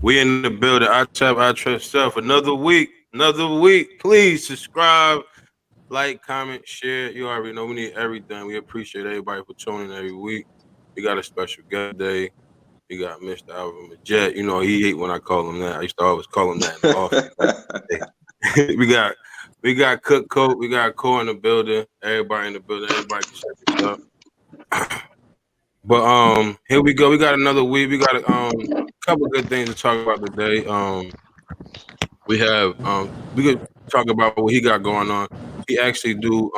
We in the building. I tap, I trust self. Another week. Another week. Please subscribe, like, comment, share. You already know we need everything. We appreciate everybody for tuning in every week. We got a special guest today. We got Mr. Alvin Midgette. You know, he hate when I call him that. I used to always call him that in the office. we got we got Cook Coat, we got Core in the building. Everybody in the building. Everybody can check this out. But here we go. We got another week. We got a couple good things to talk about today. We could talk about what he got going on. He actually do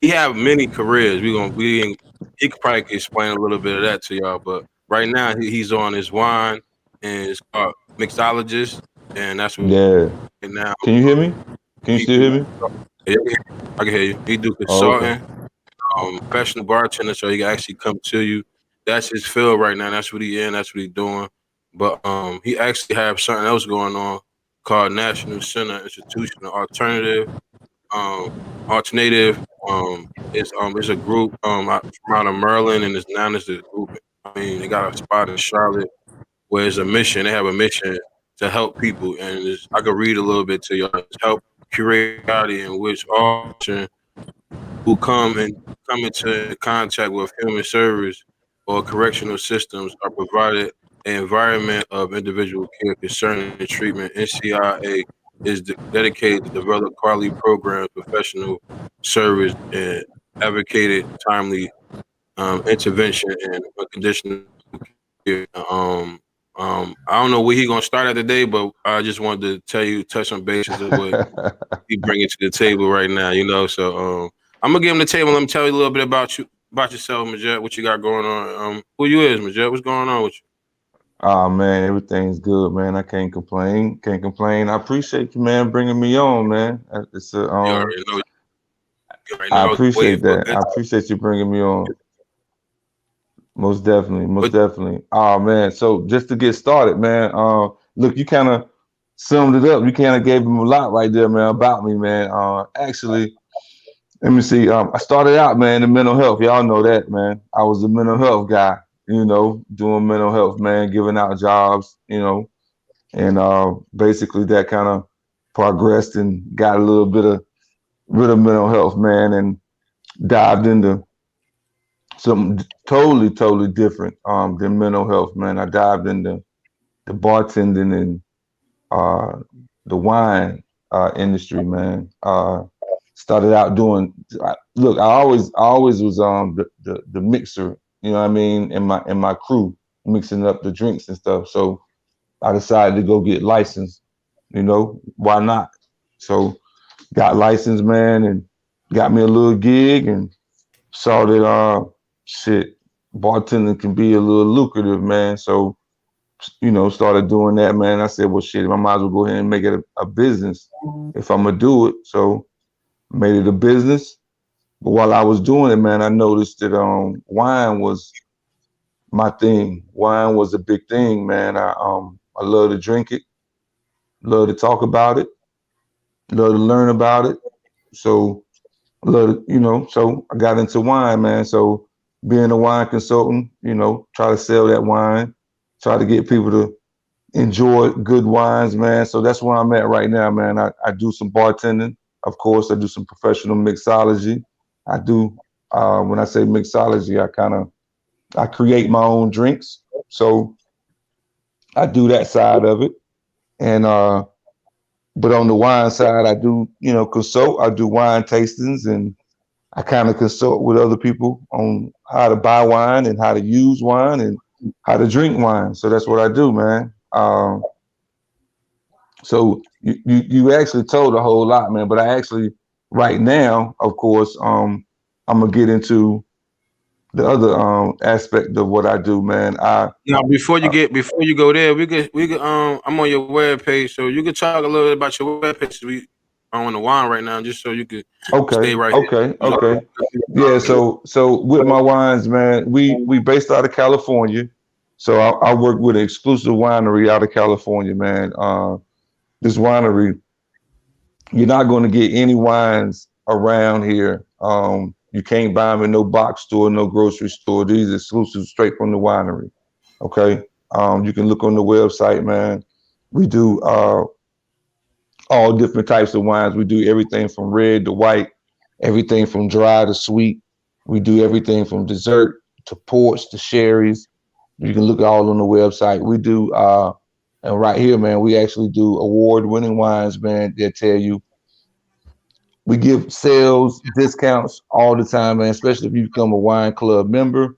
he have many careers. He could probably explain a little bit of that to y'all. But right now he's on his wine and it's called Mixologist, and that's what Yeah. right now Can you hear me? Can you he still do. hear me? Yeah, I can hear you. He do Oh, okay. consulting, professional bartender, so he can actually come to you. That's his field right now. That's what he in. That's what he doing. But he actually have something else going on called National Center Institutional um, Alternative. It's a group from out of Maryland, and it's now it's a group. I mean, they got a spot in Charlotte where it's a mission. They have a mission to help people, and I could read a little bit to y'all. It's help curate society in which all person who come into contact with human service or correctional systems are provided an environment of individual care concerning treatment. NCIA is dedicated to develop quality programs, professional service, and advocated timely intervention and unconditional care. I don't know where he gonna start at today, but I just wanted to tell you, touch on bases of what he bringing to the table right now. You know, so I'm gonna give him the table. Let me tell you a little bit about you, about yourself, Midgette. What you got going on? Who you is, Midgette? What's going on with you? Oh man, everything's good, man. I can't complain. Can't complain. I appreciate you, man, bringing me on, man. It's a You already know. You already I know. I was waiting appreciate for a that. good I appreciate you bringing me on. Most definitely, most definitely. Oh man, so just to get started, man. Look, you kind of summed it up. You kind of gave him a lot right there, man, about me, man. Actually, let me see. I started out, man, in mental health. Y'all know that, man. I was a mental health guy, doing mental health, man, giving out jobs, and basically that kind of progressed and got a little bit of rid of mental health, man, and dived into something totally, totally different than mental health, man. I dived into the bartending and uh, the wine industry, man. Started out doing. Look, I always was the mixer. You know what I mean? In my crew, mixing up the drinks and stuff. So I decided to go get licensed. Why not? So got licensed, man, and got me a little gig and saw that shit, bartending can be a little lucrative, man. So started doing that, man. I said, well, shit, I might as well go ahead and make it a business if I'm gonna do it. So made it a business. But while I was doing it, man, I noticed that wine was my thing. Wine was a big thing, man. I love to drink it, love to talk about it, love to learn about it. So so I got into wine, man. So being a wine consultant, try to sell that wine, try to get people to enjoy good wines, man. So that's where I'm at right now, man. I do some bartending. Of course, I do some professional mixology. I do, when I say mixology, I create my own drinks. So I do that side of it. And, but on the wine side, I do, consult. I do wine tastings and I kind of consult with other people on how to buy wine and how to use wine and how to drink wine. So that's what I do, man. So you actually told a whole lot, man. But I actually right now, of course, I'm gonna get into the other aspect of what I do, man. Now, before you go there, we could I'm on your web page, so you could talk a little bit about your web page. We on the wine right now, just so you could stay Okay, right here. okay, You know, okay. Yeah, so with my wines, man, we based out of California. So I work with an exclusive winery out of California, man. This winery, you're not going to get any wines around here. You can't buy them in no box store, no grocery store. These are exclusive straight from the winery. Okay. You can look on the website, man. We do all different types of wines. We do everything from red to white, everything from dry to sweet. We do everything from dessert to ports to sherries. You can look all on the website. We do, and right here, man, we actually do award-winning wines, man. That tell you we give sales discounts all the time, man. Especially if you become a wine club member,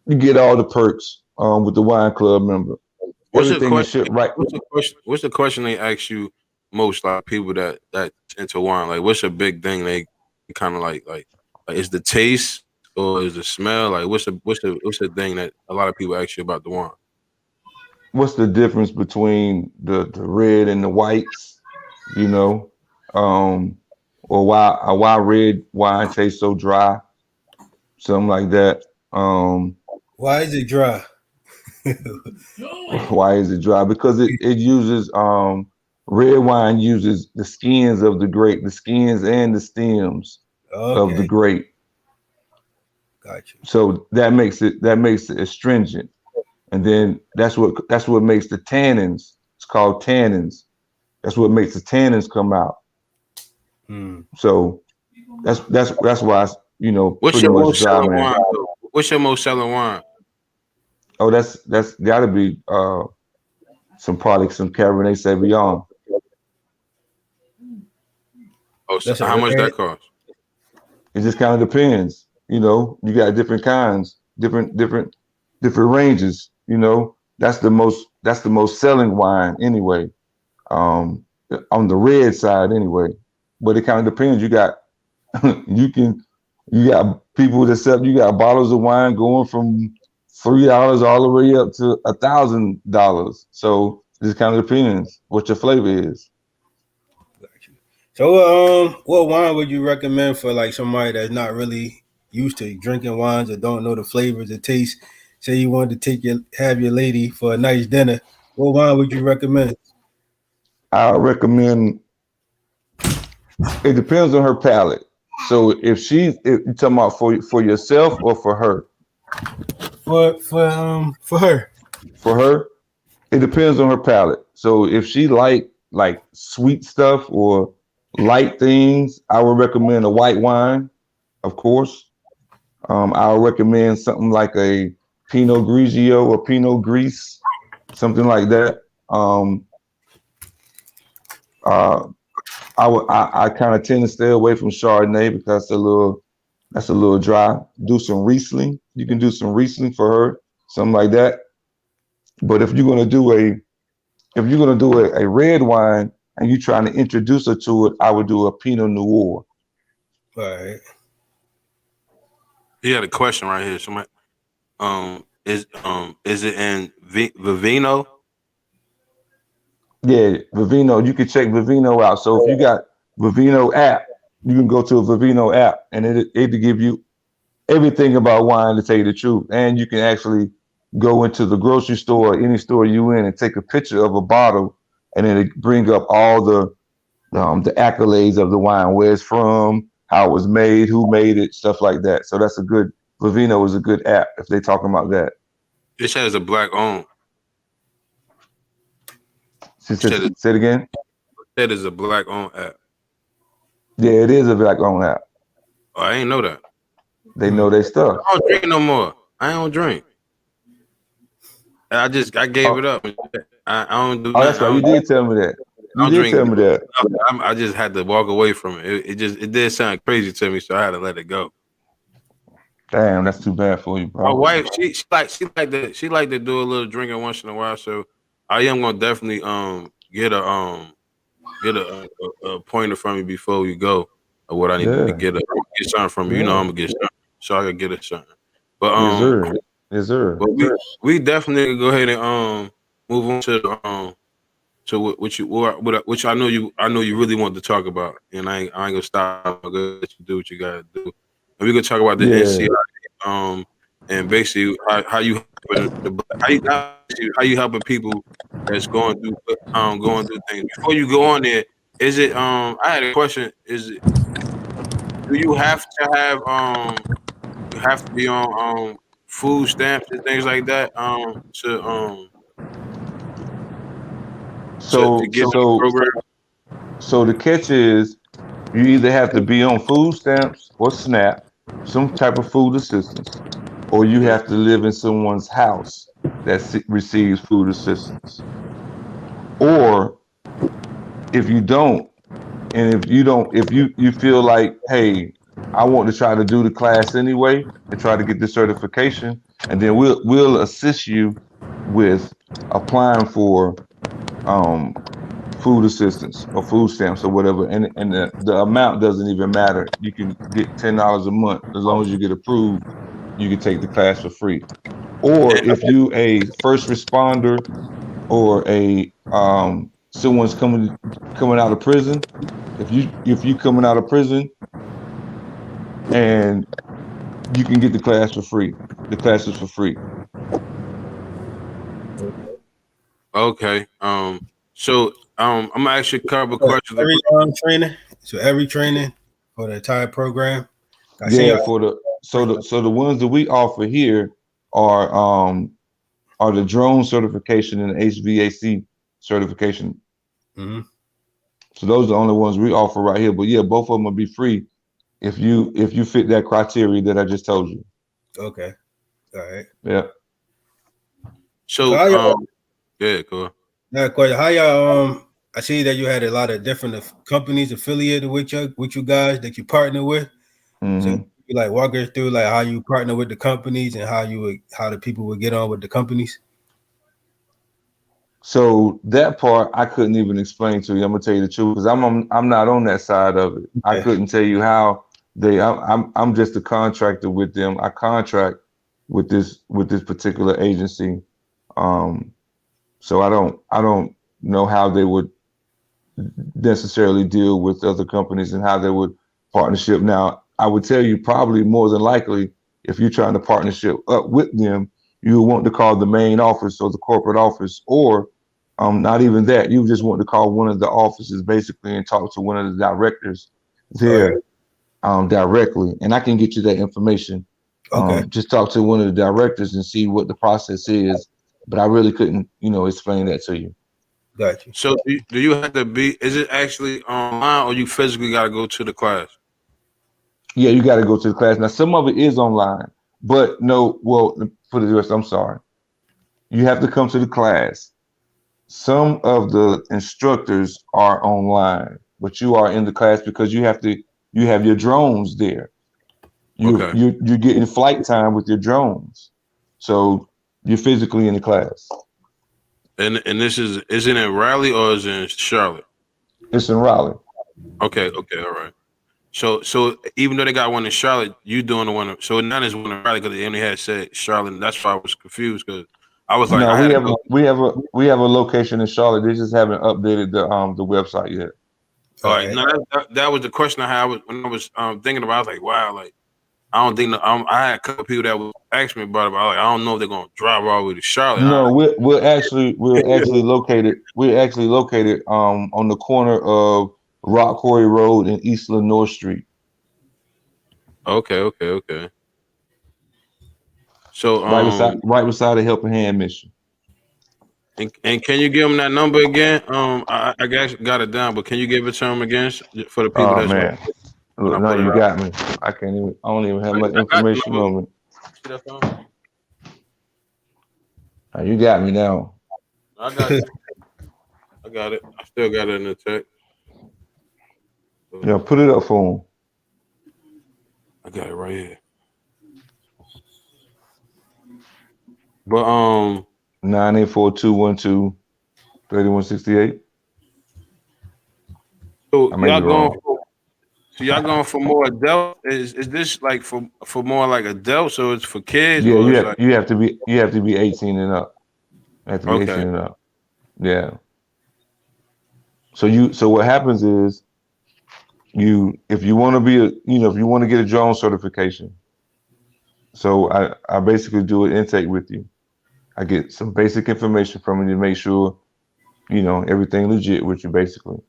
you get all the perks with the wine club member. What's the Everything is question? shipped right. What's the question they ask you most, like people that into wine? Like, what's a big thing they kind of like is the taste or is the smell? Like, what's the thing that a lot of people ask you about the wine? What's the difference between the red and the whites? You know, or why red wine tastes so dry, something like that. Why is it dry? Why is it dry? Because it uses red wine uses the skins of the grape, the skins and the stems of the grape. Gotcha. So that makes it astringent, and then that's what makes the tannins. It's called tannins. That's what makes the tannins come out. So that's why it's, What's pretty your much most dry, selling man. wine? What's your most selling wine? Oh, that's gotta be some Cabernet Sauvignon. Oh, so how much that cost? It just kind of depends. You got different kinds, different ranges. That's the most selling wine anyway. On the red side anyway, but it kind of depends. You got you got people that sell. You got bottles of wine going from $3 all the way up to $1,000. So it just kind of depends what your flavor is. So, what wine would you recommend for like somebody that's not really used to drinking wines or don't know the flavors or taste? Say you wanted to have your lady for a nice dinner. What wine would you recommend? I recommend. It depends on her palate. So if you're talking about for yourself or for her. For her. For her, it depends on her palate. So if she like sweet stuff or light things, I would recommend a white wine, of course. I would recommend something like a Pinot Grigio or Pinot Gris, something like that. I kind of tend to stay away from Chardonnay because that's a little dry. Do some Riesling. You can do some Riesling for her, something like that. But if you're gonna do a red wine and you're trying to introduce her to it, I would do a Pinot Noir. All right. He had a question right here. Somebody, is it in Vivino? Yeah, Vivino. You can check Vivino out. So if you got Vivino app, you can go to a Vivino app and it'll give you everything about wine, to tell you the truth. And you can actually go into the grocery store or any store you in and take a picture of a bottle, and then it bring up all the accolades of the wine, where it's from, how it was made, who made it, stuff like that. So Vivino is a good app if they're talking about that. It says a black owned. Say it again. That is a black owned app. Yeah, it is a black owned app. Oh, I ain't know that. They know their stuff. I don't drink no more. I don't drink. I gave it up. I don't do. Oh, that's right. You did tell me that. You did tell me that. I just had to walk away from it. It did sound crazy to me, so I had to let it go. Damn, that's too bad for you, bro. My wife, she like to do a little drinking once in a while. So I am gonna definitely get a pointer from you before we go, or what I need to get something from you. You know, I'm gonna get something, so I can get it something. But yes, sir. But we definitely go ahead and move on to which I know you really want to talk about, and I ain't gonna stop. I'm gonna let you do what you gotta do, and we gonna talk about the NC, and basically how you helping people that's going through things. Before you go on there, is it I had a question. Do you have to have you have to be on food stamps and things like that to get in the program? So the catch is you either have to be on food stamps or SNAP, some type of food assistance, or you have to live in someone's house that receives food assistance. Or if you don't, and if you feel like, hey, I want to try to do the class anyway and try to get the certification, and then we'll assist you with applying for food assistance or food stamps or whatever, and the amount doesn't even matter. You can get $10 a month as long as you get approved. You can take the class for free. Or if you a first responder or a someone's coming out of prison, if you coming out of prison, and you can get the class for free. The class is for free. Okay. So I'm gonna ask you a couple questions. Every training for the entire program. Yeah, so the ones that we offer here are the drone certification and the HVAC certification. Mm-hmm. So those are the only ones we offer right here. But yeah, both of them will be free if you fit that criteria that I just told you. Okay. All right. Yeah. So yeah, go on. Now, question: how y'all? I see that you had a lot of different companies affiliated with you guys that you partner with. Mm-hmm. So you like walk us through like how you partner with the companies and how the people would get on with the companies. So that part I couldn't even explain to you. I'm gonna tell you the truth because I'm not on that side of it. Okay. I couldn't tell you how I'm just a contractor with them. I contract with this particular agency. So I don't know how they would necessarily deal with other companies and how they would partnership. Now, I would tell you probably more than likely, if you're trying to partnership up with them, you want to call the main office or the corporate office, or not even that. You just want to call one of the offices basically and talk to one of the directors there directly. And I can get you that information. Okay. Just talk to one of the directors and see what the process is. But I really couldn't, explain that to you. Got you. So do you have to be, is it actually online or you physically got to go to the class? Yeah, you got to go to the class. Now, some of it is online, but put it this, I'm sorry. You have to come to the class. Some of the instructors are online, but you are in the class because you have your drones there. You're getting flight time with your drones. So you're physically in the class. And this is it in Raleigh or is it in Charlotte? It's in Raleigh. Okay, all right. So even though they got one in Charlotte, you doing the one. So none is one in Raleigh because they only had said Charlotte. That's why I was confused because I was like, no, we have a location in Charlotte. They just haven't updated the website yet. All right. No, that was the question I had when I was thinking about. I was like, wow, like I don't think I had a couple people that would ask me about it. I don't know if they're gonna drive all the way to Charlotte. No, we're actually located. We're actually located on the corner of Rock Quarry Road and East Lenore Street. Okay. So right beside the Helping Hand mission. And can you give them that number again? I guess got it down, but can you give it to them again for the people that's man. Look, now you got me. I don't even have much information on me. See that phone? Now you got me now. I got it. I got it. I still got it in the text. Yeah, put it up for him. I got it right here. But 984-212-3168. So y'all going for more adult? Is this like for more like adults, so it's for kids? Yeah, you have to be 18 and up. You have to be 18 and up. Yeah. So what happens is if you want to be if you want to get a drone certification, so I basically do an intake with you. I get some basic information from you to make sure, everything legit with you basically.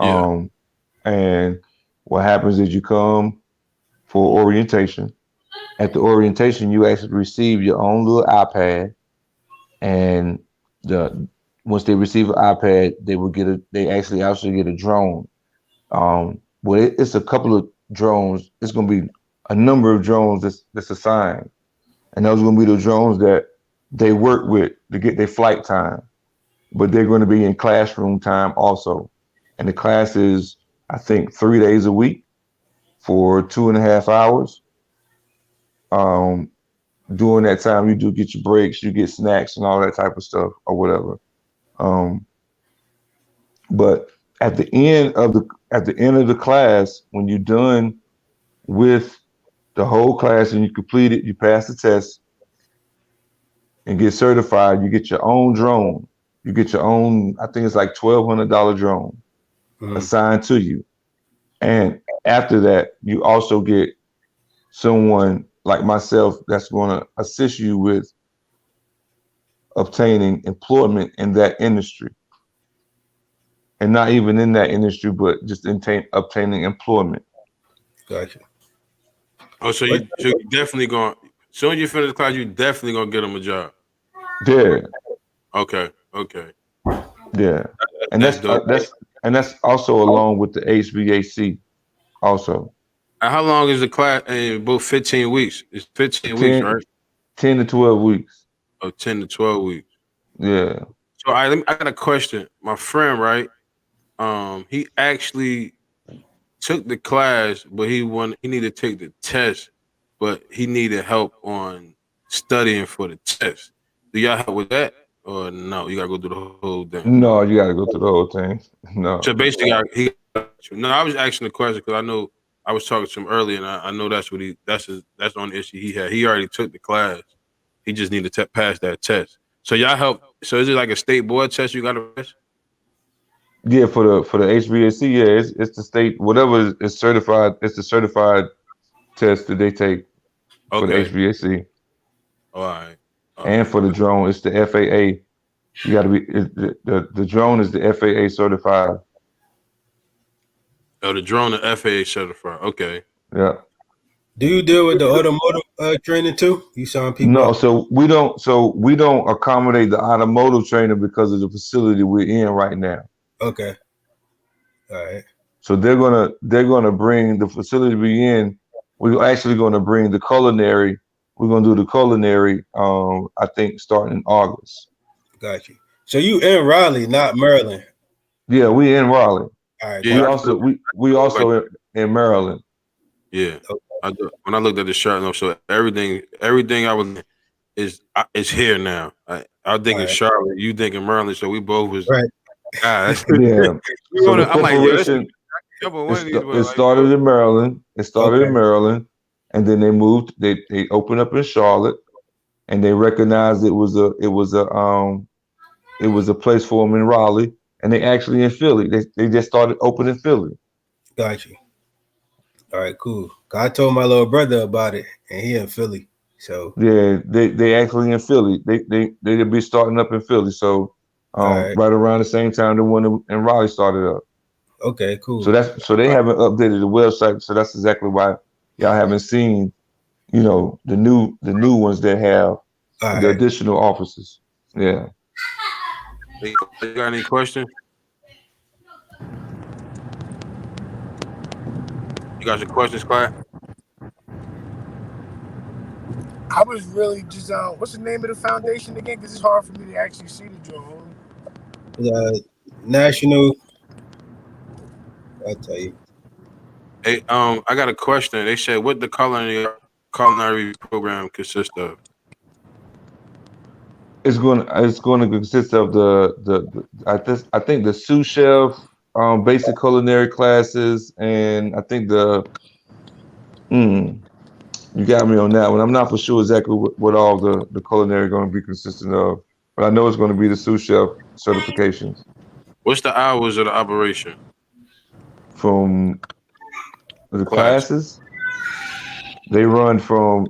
Yeah. And what happens is you come for orientation. At the orientation, you actually receive your own little iPad, and once they receive an iPad, they actually also get a drone. Well, it's a couple of drones. It's going to be a number of drones that's assigned, and those are going to be the drones that they work with to get their flight time. But they're going to be in classroom time also, and the class is, I think, 3 days a week for 2.5 hours. During that time, you do get your breaks, you get snacks and all that type of stuff or whatever. But at the end of the class, when you're done with the whole class and you complete it, you pass the test and get certified, you get your own drone. You get your own, I think it's like $1,200 drone assigned to you. And after that, you also get someone like myself that's going to assist you with obtaining employment in that industry. And not even in that industry, but just obtaining employment. Gotcha. Oh, so you definitely going, as soon as you finish the class, you definitely going to get them a job. Yeah. Okay. Yeah. And that's also along with the HVAC also. And how long is the class? About 15 weeks. It's 15 weeks, right? 10 to 12 weeks. Oh, 10 to 12 weeks. Yeah. So I got a question. My friend, right? He actually took the class, but he needed to take the test, but he needed help on studying for the test. Do y'all help with that? Or no, you gotta go through the whole thing. No, you gotta go through the whole thing. No. So basically, I was asking the question because I know I was talking to him earlier, and I know that's the only issue he had. He already took the class. He just needed to pass that test. So y'all help. So is it like a state board test you got to pass? Yeah, for the HVAC, yeah, it's the state, whatever is certified. It's the certified test that they take for the HVAC. All right. And for the drone, it's the FAA. You got to be the drone is the FAA certified. Oh, the drone, the FAA certified. Okay. Yeah. Do you deal with the automotive training too? You sign people? No, up? so we don't accommodate the automotive trainer because of the facility we're in right now. Okay. All right. So they're gonna bring the facility we're in. We're actually gonna bring the culinary. We're gonna do the culinary. I think starting in August. Got you. So you in Raleigh, not Maryland? Yeah, we in Raleigh. All right. Yeah, we also in Maryland. Yeah. Okay. When I looked at the chart, so everything I was is here now. I think in Charlotte, you think in Maryland, so we both was right. Yeah. So the corporation, it started in Maryland. It started in Maryland, and then they moved. They opened up in Charlotte, and they recognized it was a place for them in Raleigh, and they actually in Philly. They just started opening Philly. Got you. All right, cool. I told my little brother about it, and he in Philly. So yeah, they actually in Philly. They'll be starting up in Philly. So right around the same time the one in Raleigh started up. Okay, cool. So they haven't updated the website. So that's exactly why y'all haven't seen, the new ones that have the additional offices. Yeah. You got any questions? You got your questions, Clyde? I was really just what's the name of the foundation again? Because it's hard for me to actually see the drone. National. I'll tell you. Hey, I got a question. They said, what the culinary program consists of? It's going to consist of I think the sous chef, basic culinary classes, and I think you got me on that one. I'm not for sure exactly what all the culinary going to be consistent of, but I know it's going to be the sous chef certifications. What's the hours of the operation? From the classes, they run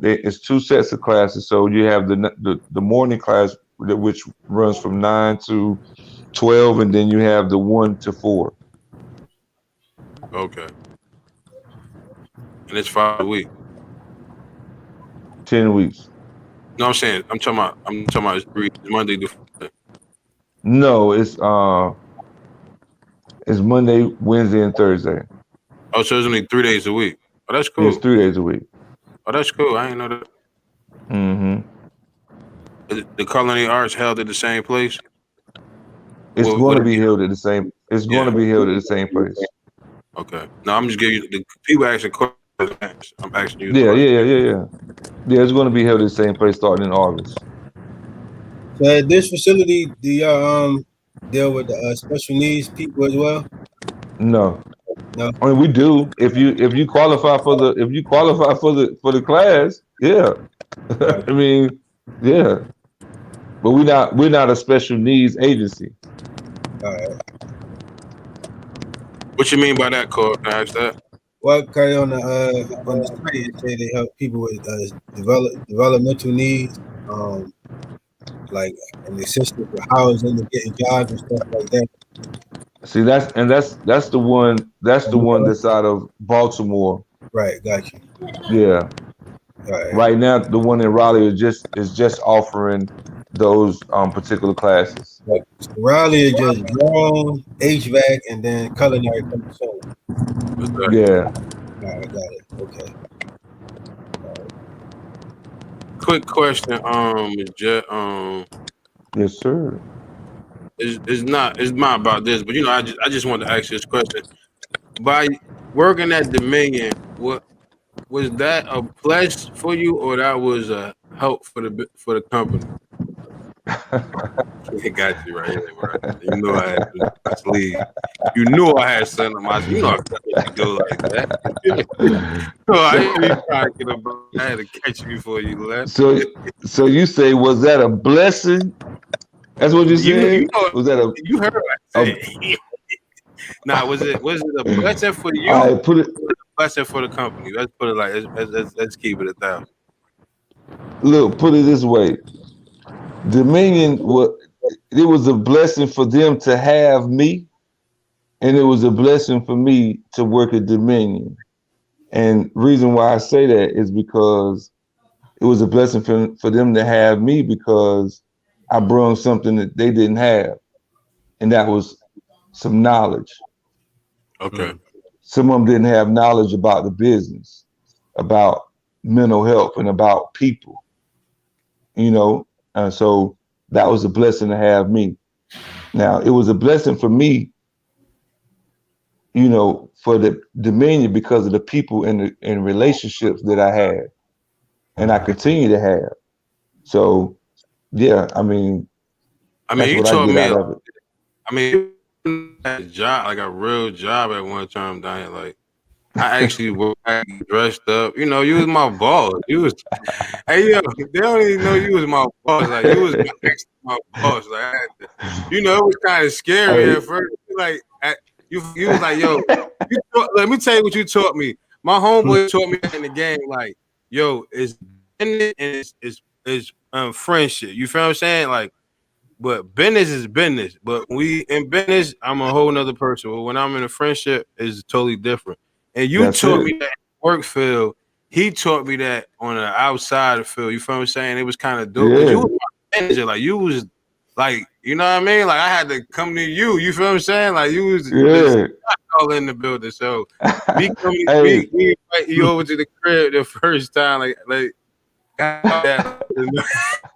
it's 2 sets of classes. So you have the morning class, which runs from 9 to 12, and then you have the 1 to 4. Okay. And it's 5 a week. 10 weeks. No, I'm saying I'm talking about it's Monday to Friday. No, it's Monday, Wednesday, and Thursday. Oh, so it's only 3 days a week. Oh, that's cool. It's 3 days a week. Oh, that's cool. I didn't know that. Mm-hmm. The Culinary Arts held at the same place. It's going to be held at the same. It's going to be held at the same place. Okay. No, I'm just giving you the people asking questions. I'm asking you. Yeah. It's going to be held at the same place starting in August. So at this facility, do y'all deal with special needs people as well? No. No. I mean, we do. If you qualify for the class, yeah. I mean, yeah. But we're not a special needs agency. All right. What you mean by that, Cole? Can I ask that? Well, carry on the site, it say they help people with developmental needs, like an assistance with housing and getting jobs and stuff like that. See, that's the one that's out of Baltimore. Right, got you. Yeah. Right. Right now, the one in Raleigh is just offering those particular classes. Like, so Raleigh is just grown, HVAC, and then culinary comes soon. Yeah. All right, got it. Okay. Quick question, Midgette. Yes, sir. It's not about this, but I just wanted to ask you this question. By working at Dominion, what was that a plus for you, or that was a help for the company? I got you right here, bro. You know I had to sleep. You knew I had something on my sleeve. You know I couldn't go like that. No, I didn't even try to get up. I had to catch you before you left. So you say, was that a blessing? That's what you said? Was that you heard what I said. Nah, was it a blessing for you? All right, put it. A blessing for the company. Let's put it like let's keep it 1,000. Look, put it this way. Dominion it was a blessing for them to have me, and it was a blessing for me to work at Dominion. And reason why I say that is because it was a blessing for them to have me because I brought something that they didn't have, and that was some knowledge. Okay. Some of them didn't have knowledge about the business, about mental health, and about people. So that was a blessing to have me. Now, it was a blessing for me, for the Dominion because of the people and relationships that I had, and I continue to have. So, yeah, I mean, you told me. Out of it. I mean, you had a job, like a real job at one time down here. Like, I actually worked, dressed up. You was my boss. You was, hey yo, they don't even know you was my boss. Like you was my boss. Like I had to, it was kind of scary at first. Like you was like, yo, let me tell you what you taught me. My homeboy taught me in the game. Like, yo, it's business and it's friendship. You feel what I'm saying? Like, but business is business. But we in business, I'm a whole nother person. But when I'm in a friendship, it's totally different. And you taught me that work field. He taught me that on the outside of the field. You feel what I'm saying? It was kind of dope. Yeah. You was my manager. Like you was like, you know what I mean? Like I had to come to you. You feel what I'm saying? Like you was all in the building. So me coming, me invite you over to the crib the first time, like that,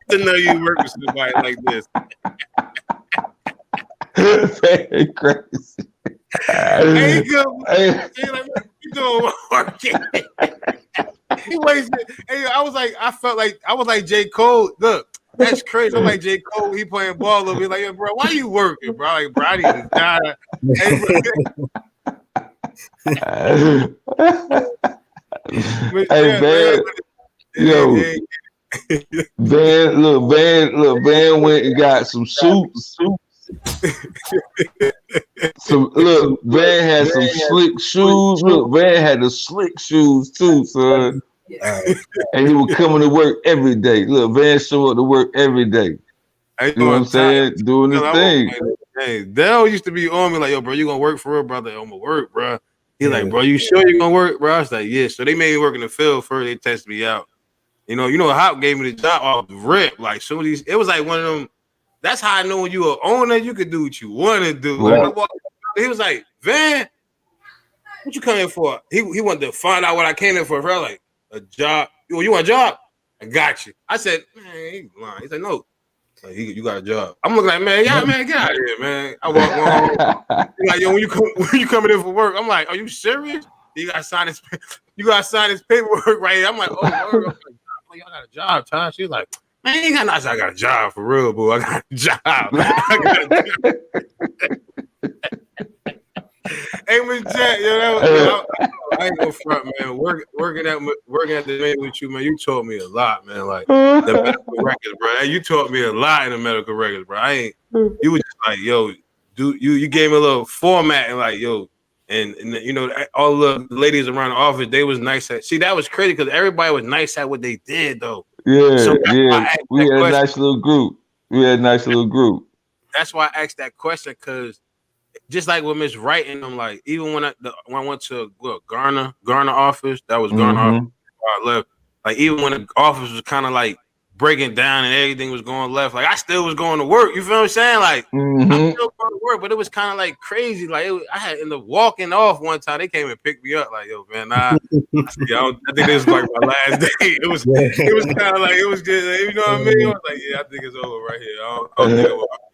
to know you work with somebody like this. Very crazy. Hey, good. Hey, like, what you doing? He wasted. Hey, I felt like I was like J. Cole. Look, that's crazy. I'm like J. Cole. He playing ball over here. Like, yo, bro, why you working, bro? Like, bro, I need to die. Hey, man. Yo, Van went and got some suits. Van had some slick shoes. Look, Van had the slick shoes too, son. And he was coming to work every day. Look, Van showed up to work every day. You know what I'm saying? Doing his thing. Hey, Dell used to be on me like, yo, bro, you gonna work for real, brother? I'm gonna work, bro. He like, bro, you sure you gonna work, bro? I was like, yeah. So they made me work in the field first. They tested me out. You know, Hop gave me the job off the rip. Like, soon as it was like one of them. That's how I know when you an owner, you can do what you want to do. Right. Like, he was like, Van, what you coming for? He wanted to find out what I came in for. I like, a job. You want a job? I got you. I said, man, he lying. He said, no. Like, you got a job. I'm looking like, man, yeah, man, get out of here, man. I walk home. Like, yo, when you coming in for work, I'm like, are you serious? You gotta sign this paperwork right here. I'm like, oh, word. I'm like, oh, y'all got a job, Ty. She's like, man, you ain't got nothing. I got a job for real, boo. I got a job. Hey, Midgette, yo, I ain't gonna front, man. Working at the man with you, man. You taught me a lot, man. Like the medical records, bro. Hey, you taught me a lot in the medical records, bro. You was just like, yo, you gave me a little format and like, yo, and you know, all the ladies around the office, they was nice at. See, that was crazy because everybody was nice at what they did, though. Yeah, So we had a nice little group. That's why I asked that question because. Just like with Miss Wright and them, like even when I went to Garner office, that was Garner office before I left. Like even when the office was kind of like breaking down and everything was going left, like I still was going to work. You feel what I'm saying? Like I still going to work, but it was kind of like crazy. Like I had ended up walking off one time. They came and picked me up. Like, yo, man, I think this is like my last day. It was kind of like it was just, you know what I mean? I was like, yeah, I think it's over right here. I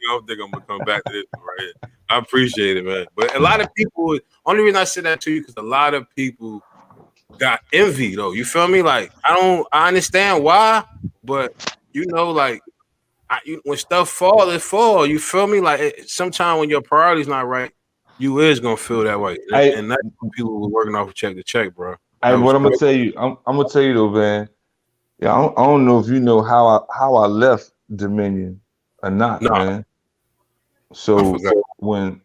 don't think I'm gonna come back to this one right here. I appreciate it, man. But a lot of people, only reason I said that to you because a lot of people got envy, though. You feel me? Like I understand why, but you know, like when stuff fall, it fall. You feel me? Like sometimes when your priority's not right, you is gonna feel that way. And that's when people were working off check to check, bro. Hey, what I'm gonna tell you, I'm gonna tell you though, man. Yeah, I don't know if you know how I left Dominion or not, man. So when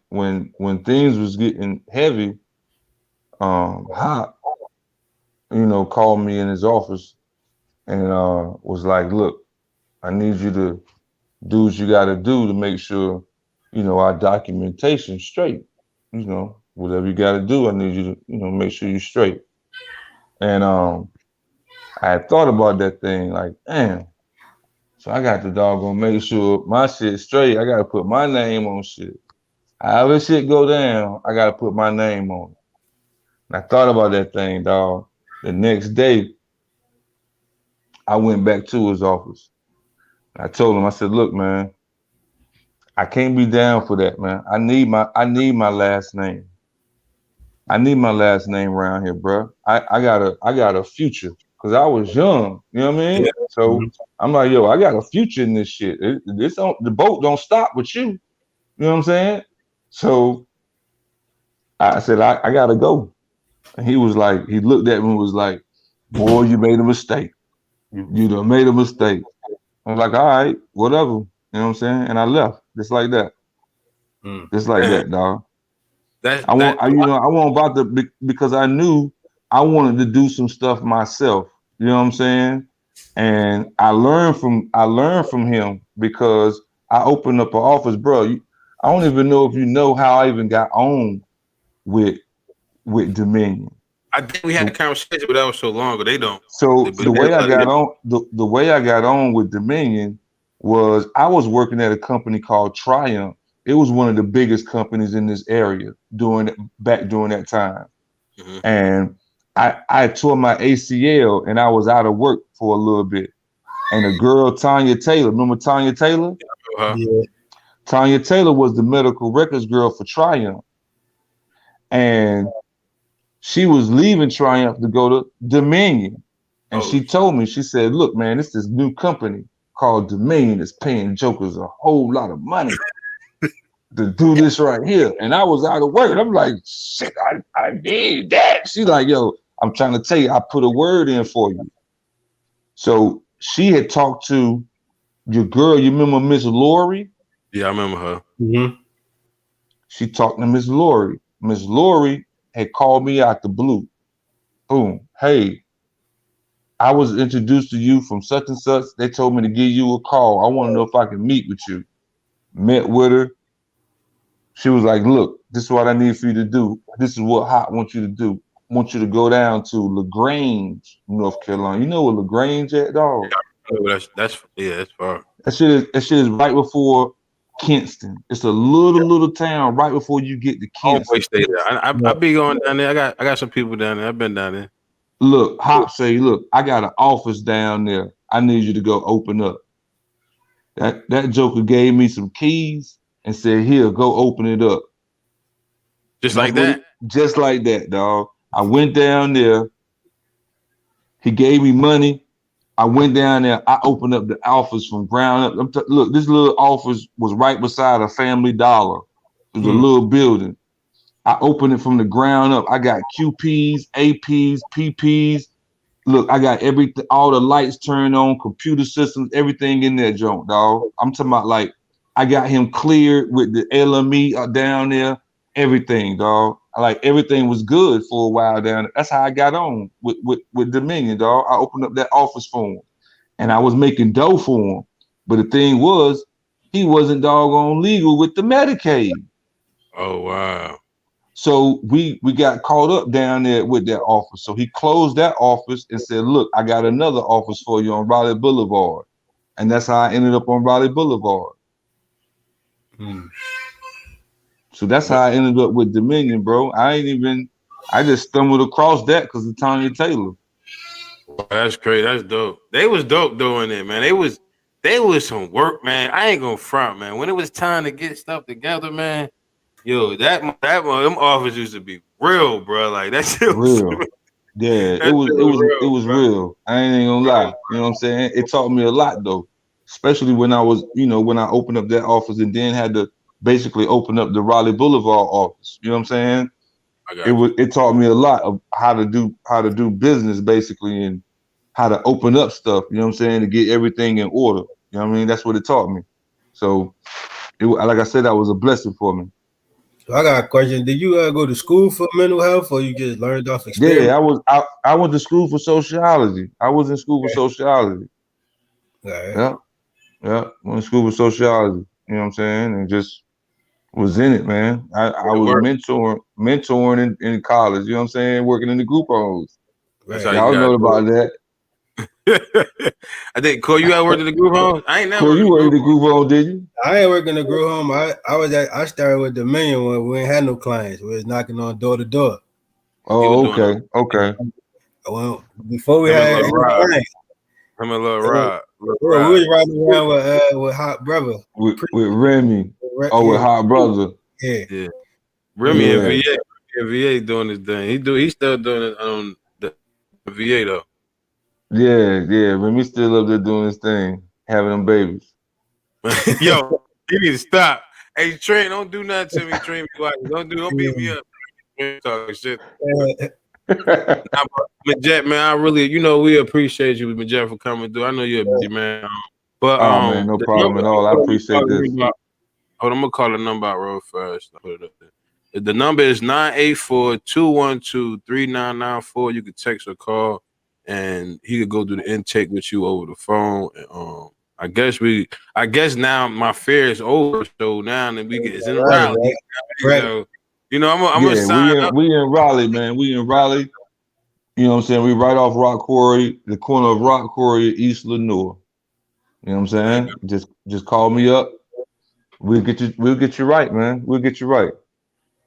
things was getting heavy, Hop, you know, called me in his office and was like, look, I need you to do what you gotta do to make sure, you know, our documentation's straight. You know, whatever you gotta do, I need you to, you know, make sure you're straight. And I had thought about that thing, like, damn. So I got to doggone make sure my shit's straight. I gotta put my name on shit. However shit go down, I gotta put my name on it. And I thought about that thing, dog. The next day, I went back to his office. I told him, I said, look, man, I can't be down for that, man. I need my last name. I need my last name around here, bro. I got a future. Cause I was young, you know what I mean? Yeah. So I'm like, yo, I got a future in this shit. The boat don't stop with you. You know what I'm saying? So I said, I gotta go. And he was like, he looked at me and was like, boy, you made a mistake. You done made a mistake. I was like, all right, whatever. You know what I'm saying? And I left just like that. Just like that, dog. I want about to, because I knew I wanted to do some stuff myself. You know what I'm saying? And I learned from him because I opened up an office, bro. I don't even know if you know how I even got on with Dominion. I think we had a conversation, but that was so long ago. They don't. So the way I got on with Dominion was I was working at a company called Triumph. It was one of the biggest companies in this area during that time. And I tore my ACL and I was out of work for a little bit. And a girl, Tanya Taylor, remember Tanya Taylor? Yeah. Tanya Taylor was the medical records girl for Triumph. And she was leaving Triumph to go to Dominion. And she told me, she said, look, man, it's this new company called Dominion that's paying jokers a whole lot of money to do this right here. And I was out of work. And I'm like, shit, I need that. She's like, yo, I'm trying to tell you, I put a word in for you. So she had talked to your girl. You remember Miss Lori? Yeah, I remember her. She talked to Miss Lori. Miss Lori had called me out the blue. Boom. Hey, I was introduced to you from such and such. They told me to give you a call. I want to know if I can meet with you. Met with her. She was like, look, this is what I need for you to do. This is what Hot wants you to do. want you to go down to LaGrange, North Carolina. You know where LaGrange at, dog? That's far. That shit is right before Kinston. It's a little town right before you get to Kinston. Always stay there. I be going down there. I got some people down there. I've been down there. Look, Hop say, look, I got an office down there. I need you to go open up. That joker gave me some keys and said, here, go open it up. Just like that? Just like that, dog. I went down there. He gave me money. I went down there. I opened up the office from ground up. Look, this little office was right beside a Family Dollar. It was a little building. I opened it from the ground up. I got QPs, APs, PPs. Look, I got everything, all the lights turned on, computer systems, everything in there, junk, dog. I'm talking about like I got him cleared with the LME down there, everything, dog. Like everything was good for a while down there. That's how I got on with Dominion, dog. I opened up that office for him, and I was making dough for him. But the thing was, he wasn't doggone legal with the Medicaid. Oh wow. So we got caught up down there with that office. So he closed that office and said, look, I got another office for you on Raleigh Boulevard. And that's how I ended up on Raleigh Boulevard. So that's how I ended up with Dominion, bro. I just stumbled across that because of Tanya Taylor. That's crazy. That's dope. They was dope doing it, man. They was some work, man. I ain't gonna front, man. When it was time to get stuff together, man. Yo, that them offers used to be real, bro. Like that shit was real. Yeah, it was real. I ain't gonna lie. You know what I'm saying? It taught me a lot though, especially when I was, when I opened up that office and then had to basically open up the Raleigh Boulevard office. You know what I'm saying? It taught me a lot of how to do business basically and how to open up stuff. You know what I'm saying? To get everything in order. You know what I mean? That's what it taught me. So, like I said, that was a blessing for me. I got a question. Did you go to school for mental health, or you just learned off experience? Yeah, I went to school for sociology. I was in school for sociology. Right. Yeah. Went to school for sociology. You know what I'm saying? And just was in it, man. I was mentoring in college. You know what I'm saying? Working in the group homes. Right. Y'all know about that. I think Cole, you got worked in the group home. I ain't never. Cole, you worked in the group home, did you? I ain't working in the group home. I started with Dominion when we ain't had no clients. We was knocking on door to door. Oh, okay. Well, before we had clients. I'm a little Rob. We was riding around with Hot Brother. With Remy. With Hot Brother. Yeah. Remy and VA doing his thing. He's still doing it on the VA though. Yeah. Remy still up there doing his thing, having them babies. Yo, you need to stop. Hey, Trent, don't do nothing to me, Trent. Don't beat me up. Talking shit. Midgette, man, I really, we appreciate you, Midgette, for coming through. I know you're a busy man. But man, no problem at all. I appreciate this. Hold on, I'm gonna call the number out real fast. I'll put it up there. The number is 984-212-3994. You can text or call, and he could go do the intake with you over the phone. And, I guess now my fear is over. So now that it's in Raleigh. Right. So, I'm gonna sign up. We in Raleigh, man. We in Raleigh. You know what I'm saying? We right off Rock Quarry, the corner of Rock Quarry, East Lenoir. You know what I'm saying? Just call me up. We'll get you right, man. We'll get you right.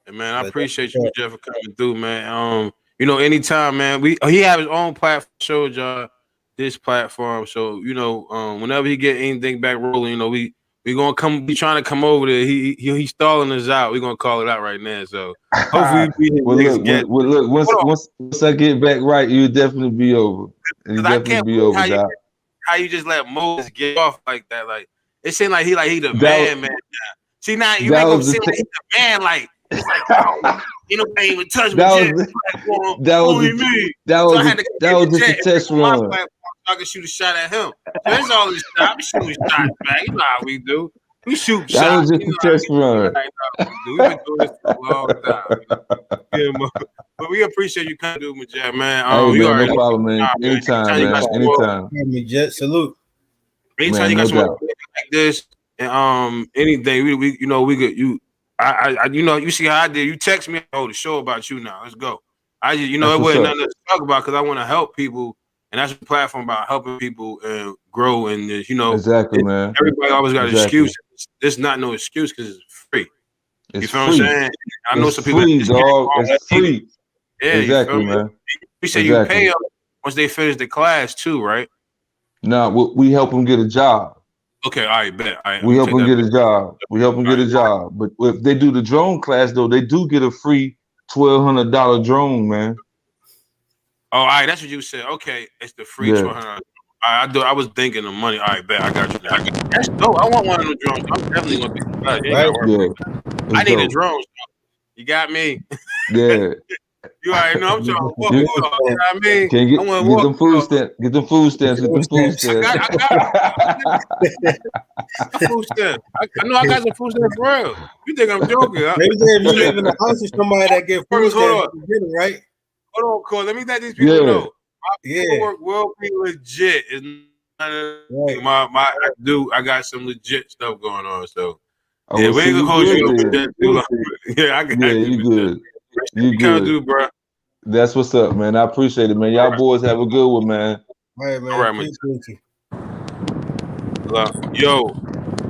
And man, I appreciate you, Jeff, for coming through, man. Anytime, man. He have his own platform, showed y'all this platform. So, whenever he get anything back rolling, we gonna be trying to come over there. He's stalling us out. We're gonna call it out right now. So hopefully once I get back right, you'll definitely be over. You'll definitely be over. How you just let Moses get off like that? Like it seemed like he the man. See now you ain't gonna seem like he's the man. Like it's like nobody even touch me. That was just a test run. I can shoot a shot at him. There's all this shot. I'm shooting shots back. You know how we do. We shoot shots. That was just a test run. We've been doing this for a long time. But we appreciate you coming through, Midgette, man. No problem, man. Anytime, man. Anytime. Midgette, salute. Anytime you got some like this and anything, we could you see how I did. You text me, the show about you now. Let's go. I just, it wasn't nothing to talk about because I want to help people, and that's a platform about helping people and grow. And exactly, man. Everybody always got an excuse. This not no excuse because it's free. You feel what I'm saying? I know some people. Free, dog. It's free. Yeah, exactly, man. You say you pay them once they finish the class too, right? No, we help them get a job. Okay, all right, bet. All right, we help them get a job. We help them get a job. But if they do the drone class, though, they do get a free $1,200 drone, man. Oh, all right, that's what you said. Okay, it's the free $1,200. I was thinking of money. All right, bet. I got you now. That's dope. I want one of the drones. I'm definitely gonna be glad. I need a drone. You got me. Yeah. You already know I'm trying to walk. You know what I mean? Can get them food stamps. Get them food stamps. Get them food stamps. I got food stamps. I know I got some food stamps for real. You think I'm joking? Maybe if you live in a house with somebody that get food stamps, right? Hold on, Cole. Let me let these people know. My work will be legit. It's not I got some legit stuff going on. So we ain't gonna hold you. Yeah, I got you. You good. You good, do, bro. That's what's up, man. I appreciate it, man. Y'all boys have a good one, man. All right, man. All right, man. Yo,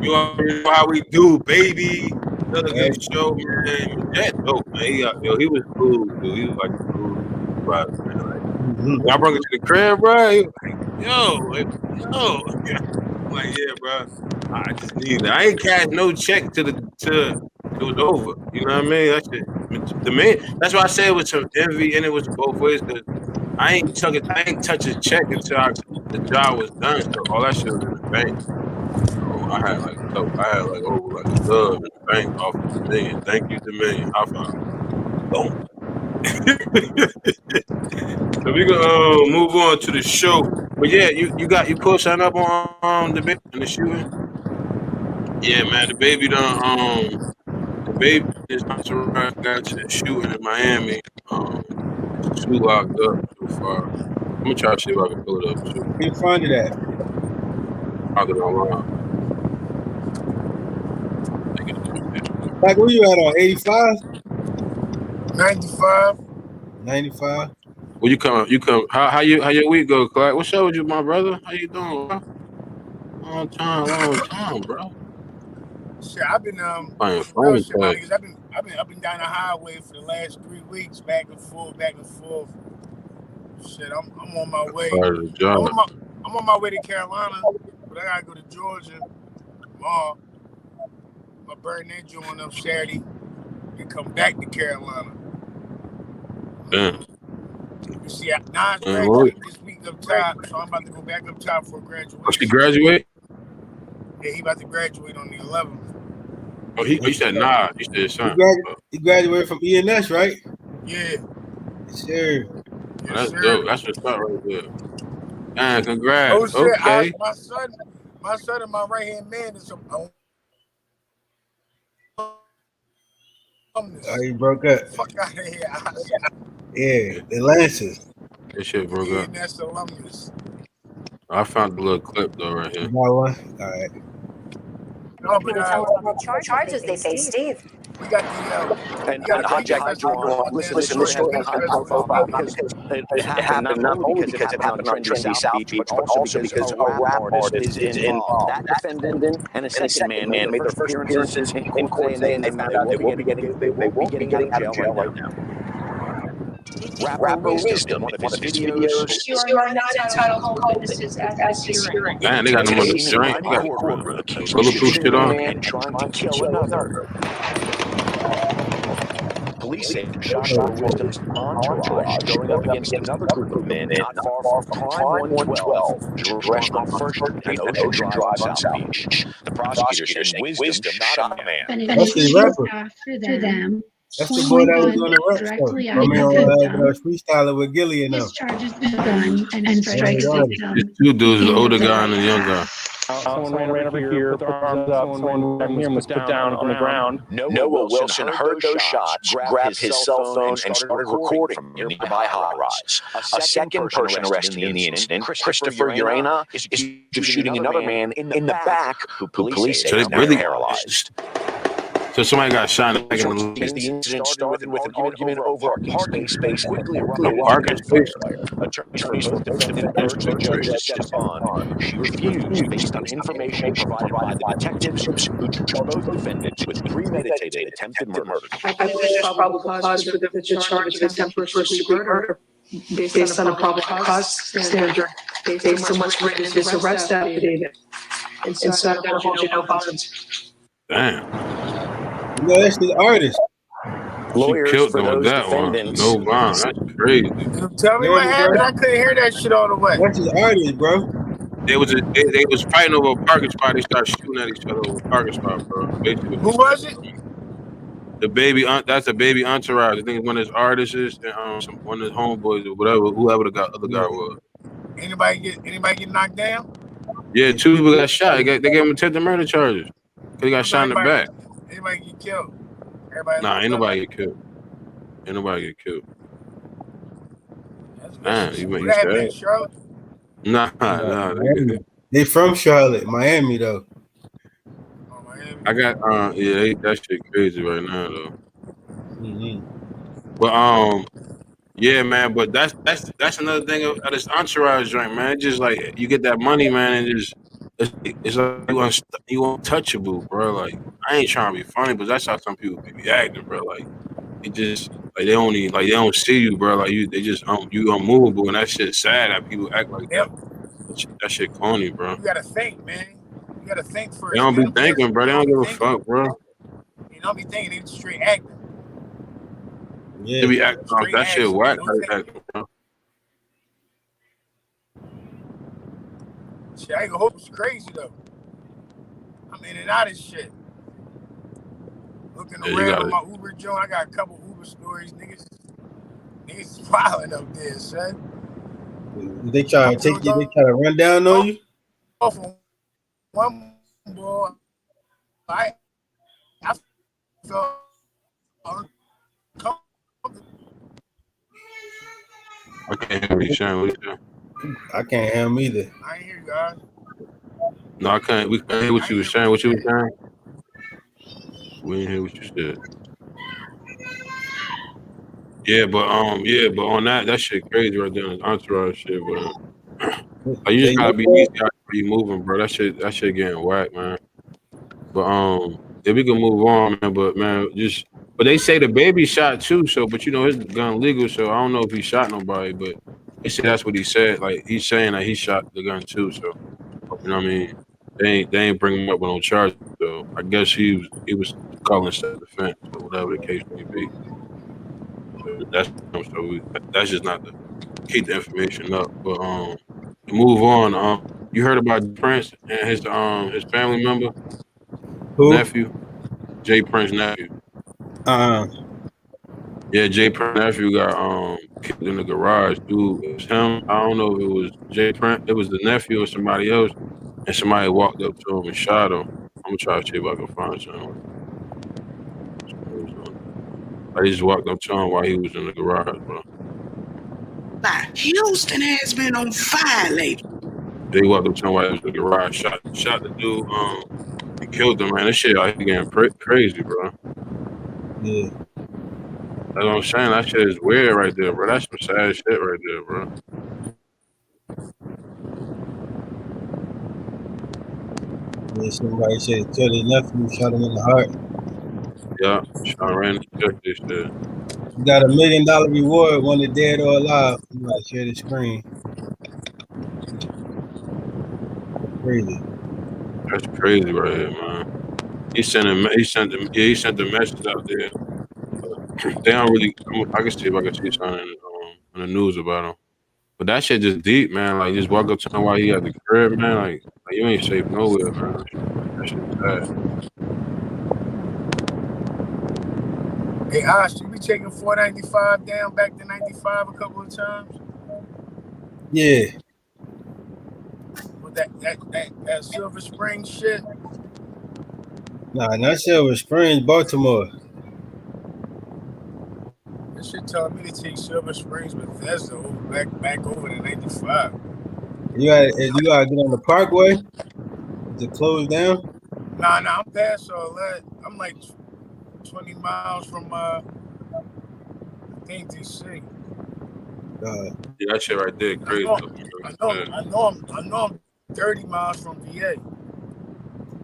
you already know how we do, baby. Another good show, man. That dope, man. He was cool, dude. He was like cool, man. Like, I brought it to the crib, bro. He was like, yo. I'm like, yeah, bro. I just need it. I ain't cash no check till it was over. You know what I mean? That's it. The man. That's why I said it was some envy and it was both ways. Cause I ain't touch a check until the job was done. So all that shit was in the bank. So I had like over like a dub in the bank off the million. Thank you, the million. I found. Boom. So we gonna move on to the show. But yeah, you put something up on the baby and the shooting. Yeah, man, the baby is not surrounded. Got to the shooting in Miami. Two locked up so far. I'm gonna try to see if I can pull it up too. Where you find it at? Found it online. Like, where you at on 85? 95. 95. Well, you come. How your week go, Clark? What's up with you, my brother? How you doing, bro? Long time, bro. Shit, I've been I've been up and down the highway for the last 3 weeks, back and forth. Shit, I'm on my way. I'm on my way to Carolina, but I gotta go to Georgia tomorrow. My burn that joint up Saturday and come back to Carolina. Damn. You see, Nas graduated this week up top, so I'm about to go back up top for graduation. Oh, she graduate? Yeah, he about to graduate on the 11th. Oh, he said nah. He said son. He graduated from ENS, right? Yeah. Sure. That's dope. That's what's up right there. Man, congrats. Oh shit! Okay. My son and my right hand man is Oh, he broke up. Fuck out of here. Yeah, the Lancers. That shit broke up. That's alumnus. I found the little clip though right here. All right. No, but tell us about the charges they face, Steve. We got the hijack. Listen, this story has been profiled because it happened not only because it happened on trendy South Beach, but also because a rap artist is involved. That defendant and a second man made their first appearances in court today, and they found out they won't be getting out of jail right now. Rapper Wisdom, one of his videos. You are not entitled to call witnesses at this hearing. Man, they got them on the joint. They got bulletproof shit on. And trying to kill another. Police say Joshua Wisdom's entourage going up against another group of men not far from Prime 112, restaurant First and Ocean Drive on South Beach. The prosecutor said Wisdom shot a man. That's the rapper. After them. That's the boy that was on the rap directly show. I mean, freestyling with Gilly and them. His charges begun and strikes victim. There's two dudes, the older guy and the young guy. Someone ran over here, put their arms up, someone ran here and was put down on the ground. Noah Wilson heard those shots, grabbed his cell phone, and started recording from a nearby high-rise. A second person arrested in the incident, Christopher Urena, is accused of shooting another man in the back, who police say is now paralyzed. So somebody got shot in the The incident started with an argument over a parking space, quickly erupted parking into space. gunfire. Attorneys for both defendants urged the judge to step on. She refused, based on information provided by the detectives who charged both defendants with premeditated attempted murder. I believe there's probable cause for the charge of attempted first-degree murder based on a probable cause standard, based on what's written in this arrest affidavit. And so I'm going to hold you no bonds. Damn. No, that's the artist. Lawyers She killed for them with those that defendants. one. No bond. That's crazy. Tell me what happened. I couldn't hear that shit all the way. That's the artist, bro. They was fighting over a parking spot. They started shooting at each other over a parking spot, bro. Basically, Who was it? the baby? That's the baby entourage. I think it's one of his artists and one of his homeboys or whatever. Whoever the other guy was. Anybody get knocked down? Yeah, 2 people got shot. They gave him attempted murder charges. Cause he got shot in the back. Anybody get killed? Everybody. Nah, ain't nobody get killed. Ain't nobody get killed. Damn, you said? Charlotte? Nah. They from Charlotte, Miami though. Oh, Miami. I got that shit crazy right now though. Mm-hmm. But yeah, man. But that's another thing of this entourage joint, man. It's just like you get that money, man, and just it's like you untouchable, bro. Like I ain't trying to be funny, but that's how some people be acting, bro. Like it just like they don't see you, bro. Like they just you unmovable, and that shit's sad that people act like that. That shit corny, bro. You gotta think, man. You gotta think first. They don't be thinking, bro. They don't give a fuck, bro. You don't be thinking. They just straight acting. Yeah. They be acting like that shit whack. Shit, I ain't gonna hope it's crazy though. I'm in and out of shit. Looking around with my Uber joint, I got a couple Uber stories, niggas is violent up there, son. They try to take you. They try to run down on you. Off on one boy, I felt uncomfortable. I can't hear you, Sean. What you saying? I can't hear him either. I ain't hear you guys. No, I can't. We can't hear what you were saying. What you were saying? We didn't hear what you said. Yeah, but on that shit crazy right there. Entourage shit, but you just gotta be these guys be moving, bro. That shit getting whack, man. But if we can move on, man. But they say the baby shot too. So, but you know his gun legal, so I don't know if he shot nobody. But they say that's what he said. Like he's saying that he shot the gun too. So you know what I mean? They ain't bringing him up with no charges. So I guess he was calling self-defense or whatever the case may be. That's just not to keep the information up. But to move on, you heard about Prince and his family member, nephew, Jay Prince nephew. Yeah, Jay Prince nephew got killed in the garage. Dude, it was him. I don't know if it was Jay Prince. It was the nephew or somebody else, and somebody walked up to him and shot him. I'm gonna try to see if I can find something. I just walked up to him while he was in the garage, bro. Houston has been on fire lately. They walked up to him while he was in the garage, shot the dude, and killed him, man. This shit out here getting crazy, bro. Yeah. That's what I'm saying. That shit is weird right there, bro. That's some sad shit right there, bro. Yeah, somebody said killed his nephew, shot him in the heart. Yeah, Sean ran check this shit. You got $1 million reward, whether dead or alive. You might share the screen. Crazy. That's crazy right here, man. He sent the message out there. They don't really. I can see if I can see something in the news about him. But that shit just deep, man. Like just walk up to him while he at the crib, man. Like you ain't safe nowhere, man. That shit's bad. Hey, Ash, you be taking 495 down back to 95 a couple of times? Yeah. With that Silver Spring shit? Nah, not Silver Springs, Baltimore. That shit telling me to take Silver Springs, Bethesda back over to 95. You gotta get on the Parkway. Is it closed down? Nah, I'm past all that. I'm like 20 miles from I think DC. Yeah, that shit right there, crazy. I know I'm 30 miles from VA.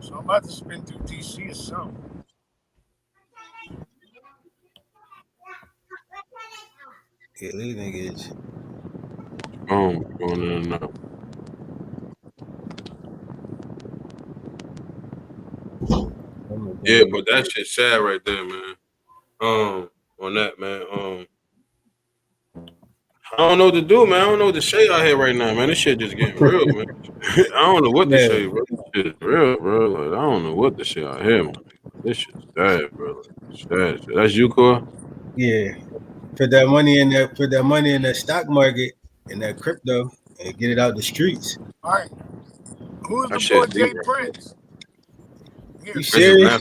So I'm about to spin through DC or something. Yeah, these niggas. Going in and out. Yeah, but that shit sad right there, man. On that, man. I don't know what to do, man. I don't know what to say out here right now, man. This shit just getting real, man. I don't know what to say, bro. This shit is real, bro. Like, I don't know what to say out here, man. This shit's sad, bro. Sad. That's you, Core? Yeah. Put that money in that stock market and that crypto and get it out the streets. All right. Who's That the boy shit's Jay deep, Prince? You serious?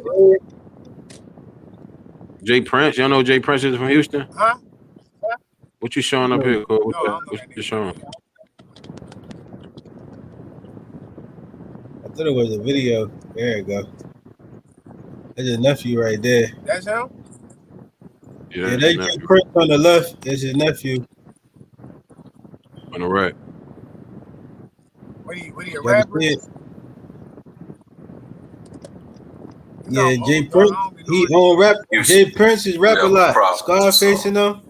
Jay Prince? Y'all know Jay Prince is from Houston? Huh? What you showing up here, Core? What you showing? I thought it was a video. There you go. That's his nephew right there. That's him? Yeah, they Jay Prince on the left. That's his nephew. On the right. What are you, a rapper? Yeah, Jay Prince. He on rap. Jay Prince is rap a lot. Scarface and them.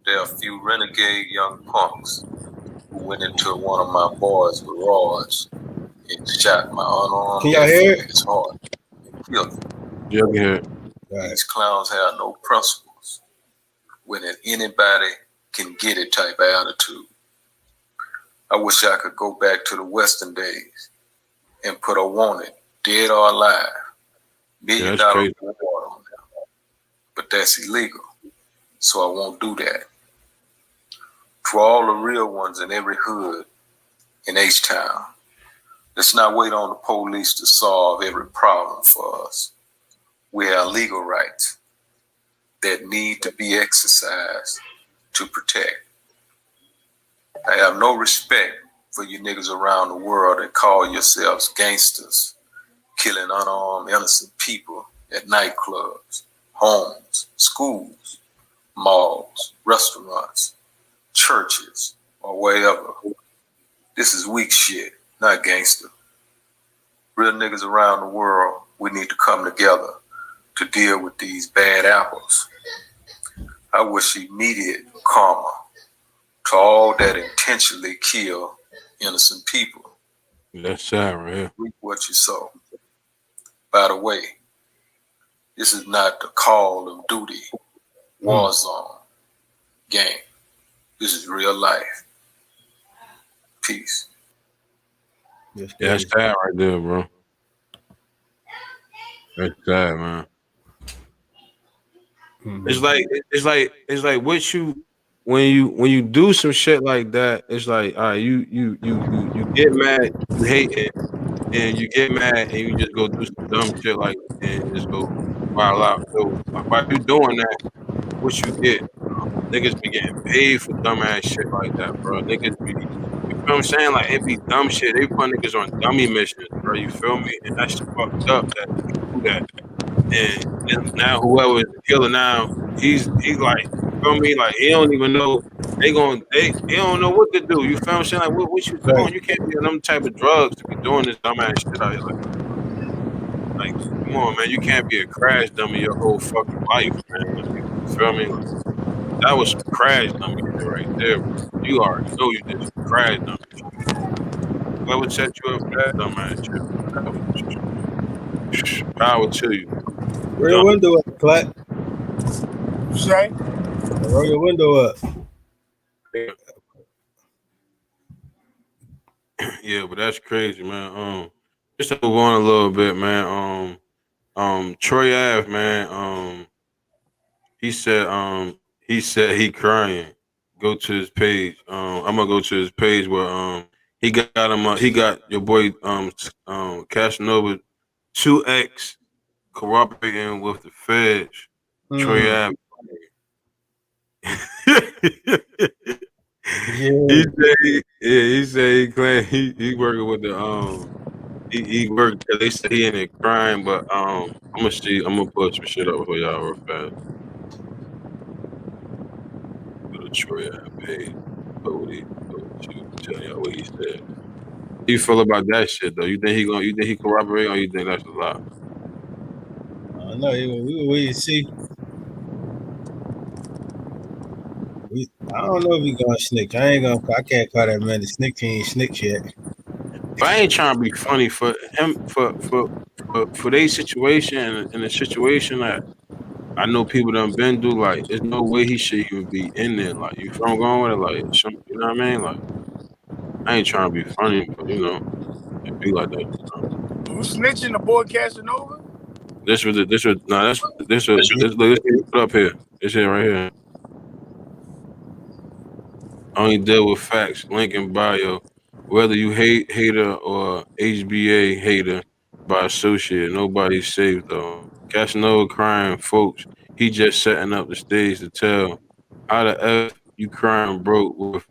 There are a few renegade young punks who went into one of my boys' garage and shot my unarmed Can y'all hear it? in his heart and killed him. Yeah, I can hear it. These clowns have no principles. When an anybody can get it type of attitude. I wish I could go back to the Western days and put a wanted, dead or alive, $1 million reward on them. But that's illegal, so I won't do that. For all the real ones in every hood in H-Town, let's not wait on the police to solve every problem for us. We have legal rights that need to be exercised to protect. I have no respect for you niggas around the world that call yourselves gangsters, killing unarmed innocent people at nightclubs, homes, schools, malls, restaurants, churches, or wherever. This is weak shit, not gangster. Real niggas around the world, we need to come together to deal with these bad apples. I wish immediate karma to all that intentionally kill innocent people. That's sad right here. Reap what you sow. By the way, this is not the Call of Duty war zone game. This is real life. Peace. Yeah, that's sad right there, bro. That's sad, man. It's like what you when you do some shit like that, it's like all right, you get mad, you hate it, and you get mad and you just go do some dumb shit like and just go wild out. So while you doing that, what you get? Niggas be getting paid for dumbass shit like that, bro. Niggas be, you feel what I'm saying? Like it be dumb shit. They put niggas on dummy missions, bro. You feel me? And that's fucked up that they do that. And now whoever is the killer now, he's like, you feel me? Like he don't even know they don't know what to do. You feel what I'm saying? Like what you doing? Right. You can't be on them type of drugs to be doing this dumbass shit out here. Like come on, man. You can't be a crash dummy your whole fucking life, man. You feel me? Like, that was some crash dummy shit right there, bro. You already know you did some crash dummy shit. Whoever set you up for that dumbass shit, power to you. Roll your window up, Clark. Say? Roll your window up. Yeah, but that's crazy, man. Just to move on a little bit, man. Troy Ave, man. He said he crying. Go to his page. I'm gonna go to his page where he got him. He got your boy Casanova 2X cooperating with the feds. Troy Ave. He said he claimed he working with the he worked. They said he in there crying, but I'm gonna see. I'm gonna put some shit up for y'all real fast. Go to Troy page. Tell y'all what he said. How you feel about that shit though? You think he corroborate, or you think that's a lie? I don't know. We will wait and see. I don't know if he gonna snitch. I can't call that man the snitch. He ain't snitch yet. But I ain't trying to be funny for him for their situation and the situation that I know people done been through. Like, there's no way he should even be in there. Like, you feel I'm going with it? Like, you know what I mean? Like, I ain't trying to be funny, but you know, it be like that. Who snitching? The boy Casanova? This was put up here. This here right here. Only deal with facts. Link in bio. Whether you hater or HBA hater by associate, nobody's safe though. Casanova crying, folks. He just setting up the stage to tell how the F you crying broke with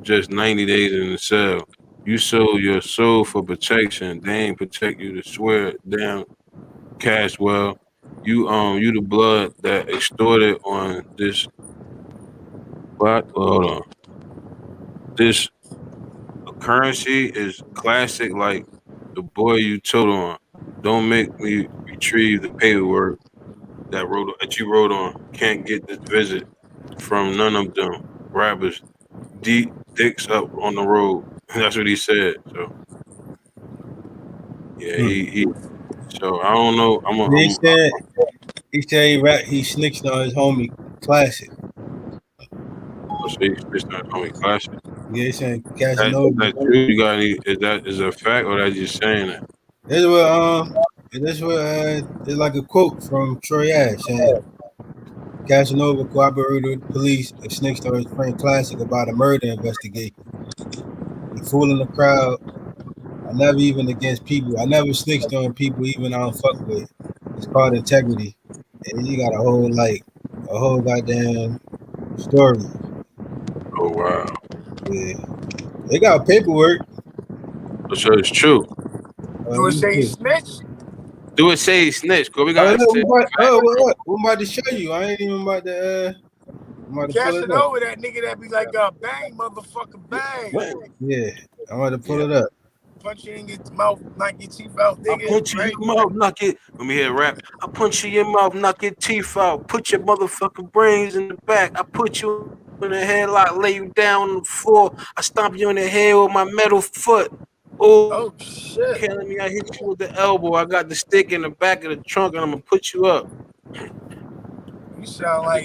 just 90 days in the cell. You sold your soul for protection. They ain't protect you to swear damn Caswell. You the blood that extorted on this. What? Hold on. This currency is classic, like the boy you told on. Don't make me retrieve the paperwork that you wrote on. Can't get this visit from none of them rappers. Deep dicks up on the road. That's what he said. So yeah, he so I don't know. He said he snitched on his homie Classic. He snitched on his homie Classic. Yeah, he's saying Casanova. Is that true? You got any? Is that a fact or that just saying that? This is like a quote from Troy Ash saying Casanova cooperated with police and snitched on his friend Classic about a murder investigation. He fooling the crowd. I never even against people. I never snitched on people even I don't fuck with. It's called integrity. And you got a whole goddamn story. Oh wow. Yeah. They got paperwork. So it's true. Do it say he snitched? Do it say he snitched? Cause we got. I'm about to show you. I ain't even about to. Casanova, that nigga that be like, bang, motherfucker, bang. Yeah, I'm about to pull it up. Punch you in your mouth, knock your teeth out, nigga. I punch you in your mouth, knock it. Let me hear rap. I punch you in your mouth, knock your teeth out. Put your motherfucking brains in the back. I put you in the headlock, lay you down on the floor. I stomp you in the head with my metal foot. Oh shit! Killing me, I hit you with the elbow. I got the stick in the back of the trunk, and I'm gonna put you up. You sound like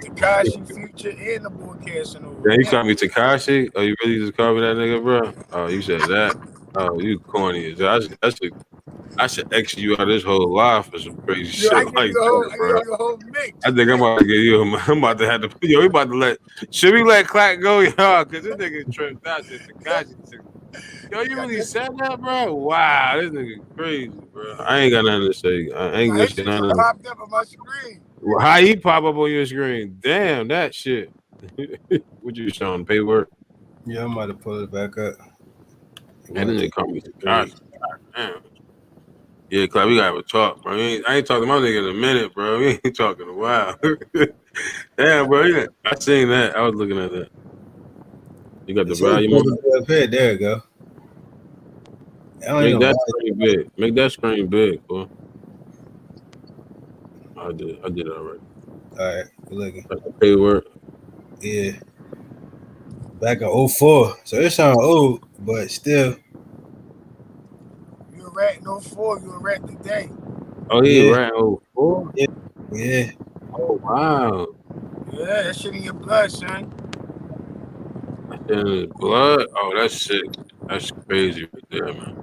Tekashi, Future, and the boy Casanova. Yeah, you call me Tekashi? Oh, you really just called me that nigga, bro? Oh, you said that? Oh, you corny as hell. I should exit you out of this whole life for some crazy shit like that, bro. I think I'm about to get you. I'm about to have to. Yo, we about to let. Should we let Clack go, y'all? Because this nigga tripped out. Tekashi. Yo, you really said that, bro? Wow, this nigga crazy, bro. I ain't got nothing to say. I ain't gonna say nothing. Popped up on my screen. How he pop up on your screen? Damn, that shit. What you showing? Paperwork? Yeah, I'm about to pull it back up. And then they call me Tekashi. Damn. Yeah, Clay, we gotta have a talk, bro. I ain't talking to my nigga in a minute, bro. We ain't talking a while. Damn, bro. Yeah, I seen that. I was looking at that. You got the volume on? There you go. Make that screen big. Make that screen big, boy. I did it already. All right, good looking. Paperwork. Yeah. Back in 04. So it sounds old, but still. You a rat in 04, you a rat today. Oh, yeah, rat in 04? Yeah. Oh, wow. Yeah, that shit in your blood, son. That shit in his blood? Oh, that's sick. That's crazy right there, man.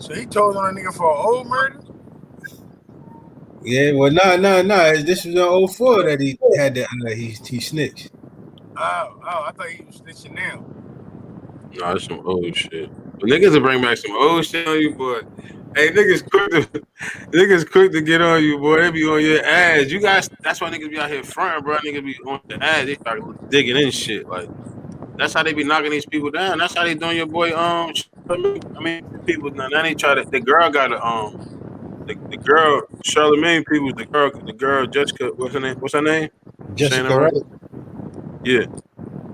So he told on a nigga for an old murder? Yeah, well, no. This was in 04 that he had that. He snitched. Oh, I thought he was snitching now. Nah, that's some old shit. But niggas will bring back some old shit on you, boy. Hey, niggas quick to get on you, boy. They be on your ass. You guys, that's why niggas be out here fronting, bro. Niggas be on your ass. They start digging in shit. Like, that's how they be knocking these people down. That's how they doing your boy I mean, people now they try to. The girl got a the girl Charlemagne people. The girl Jessica. What's her name? What's her name? Jessica Wright. Yeah,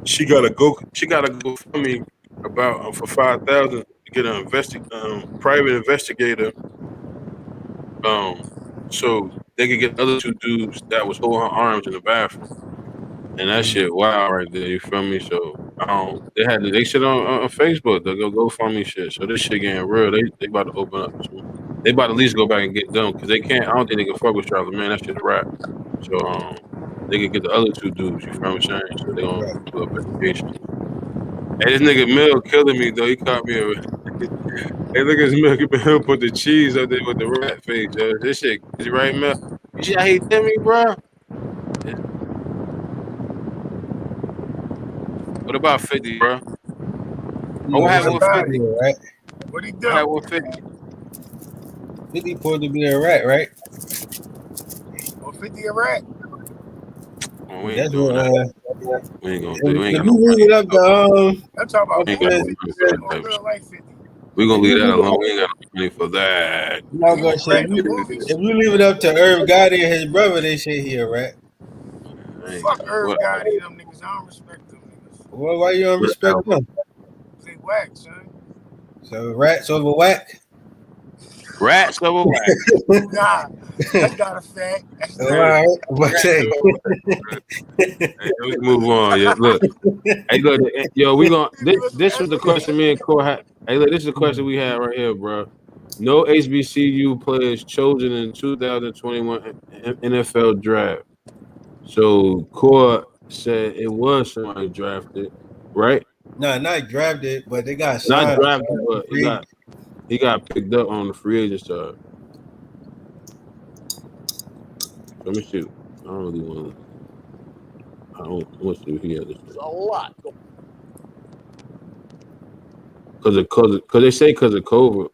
she gotta go. She gotta go for me about for 5,000 to get an private investigator. So they could get the other two dudes that was holding her arms in the bathroom, and that shit wow right there. You feel me? So they shit on Facebook. They go for me shit. So this shit getting real. They about to open up. They about to at least go back and get them because they can't. I don't think they can fuck with Charlotte, man. That shit's rap. So they could get the other two dudes. You feel what I'm saying? So they gonna do an investigation. Hey, this nigga Mill killing me though. He caught me. Hey, look at this Mill. He'll put the cheese up there with the rat face. Yo. This shit is right, Mill. You see how he did me, bro? Yeah. What about 50, bro? What happened with 50? Right? What he do? What happened with 50? 50 supposed to be a rat, right? Or 50 a rat? Oh, we ain't doing that. We ain't gonna do. We ain't If gonna you leave it up to I'm talking about we ain't got no money for that type of real shit. life 50. We gonna leave that alone. We ain't got no money for that. I'm not gonna say if you leave it up to Irv Gotti and his brother, they say he a rat. Fuck Irv Gotti, them niggas. I don't respect them niggas. Well, why you don't respect them? They whack, son. So rats over whack. Rats over whack. Nah, that's not a fact. That's All right, but say. Hey, let's move on. Yeah, look. Hey, look. Yo, we gonna. This was the question me and Core had. Hey, look. This is the question we had right here, bro. No HBCU players chosen in 2021 NFL draft. So Core said it was somebody drafted, right? No, not drafted, but they got signed. Not drafted, but he got picked up on the free agent side. Let me see. I don't really want to. I want to see if he has this. There's a lot. Because they say because of COVID.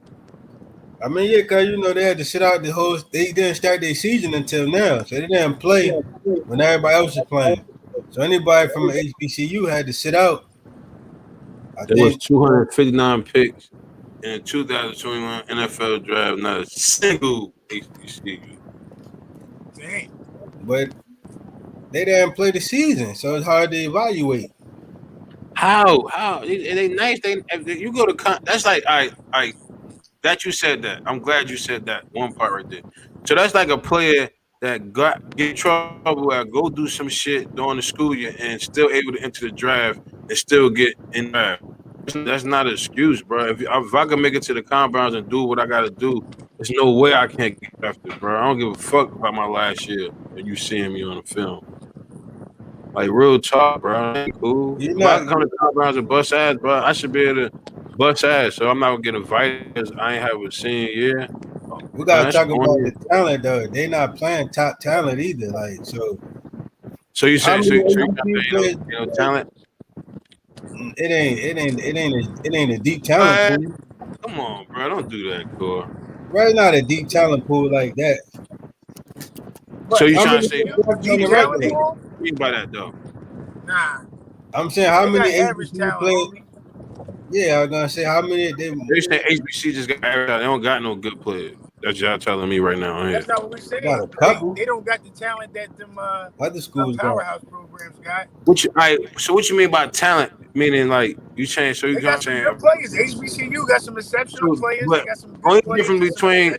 I mean, yeah, because, they had to sit out the whole. They didn't start their season until now. So they didn't play when everybody else was playing. So anybody from the HBCU had to sit out. There was 259 picks in the 2021 NFL draft, not a single HBCU. Damn. But they didn't play the season, so it's hard to evaluate. How? They nice. If you go to that's like I that you said that. I'm glad you said that one part right there. So that's like a player that get in trouble at go do some shit during the school year and still able to enter the draft and still get in there. That's not an excuse, bro. If I can make it to the combines and do what I got to do, there's no way I can't get drafted, bro. I don't give a fuck about my last year and you seeing me on the film. Like real talk, bro. Ain't cool. If I can come to the combines and bust ass, bro, I should be able to bust ass. So I'm not gonna get invited because I ain't have a senior year. We gotta talk about the talent though. They not playing top talent either. Like so you saying so you got talent? It ain't a deep talent pool. Come on, bro. Don't do that, Core. Right, not a deep talent pool like that. So you trying to say what you mean by that though? Nah. I'm saying how many average talent players? Yeah, I was gonna say how many They say HBC just got average. They don't got no good players. That's y'all telling me right now. That's not what we said. Got a couple. They don't got the talent that them other schools powerhouse programs got. So what you mean by talent? Meaning like you change. So you got saying good players. HBCU got some exceptional players. They got some good only difference between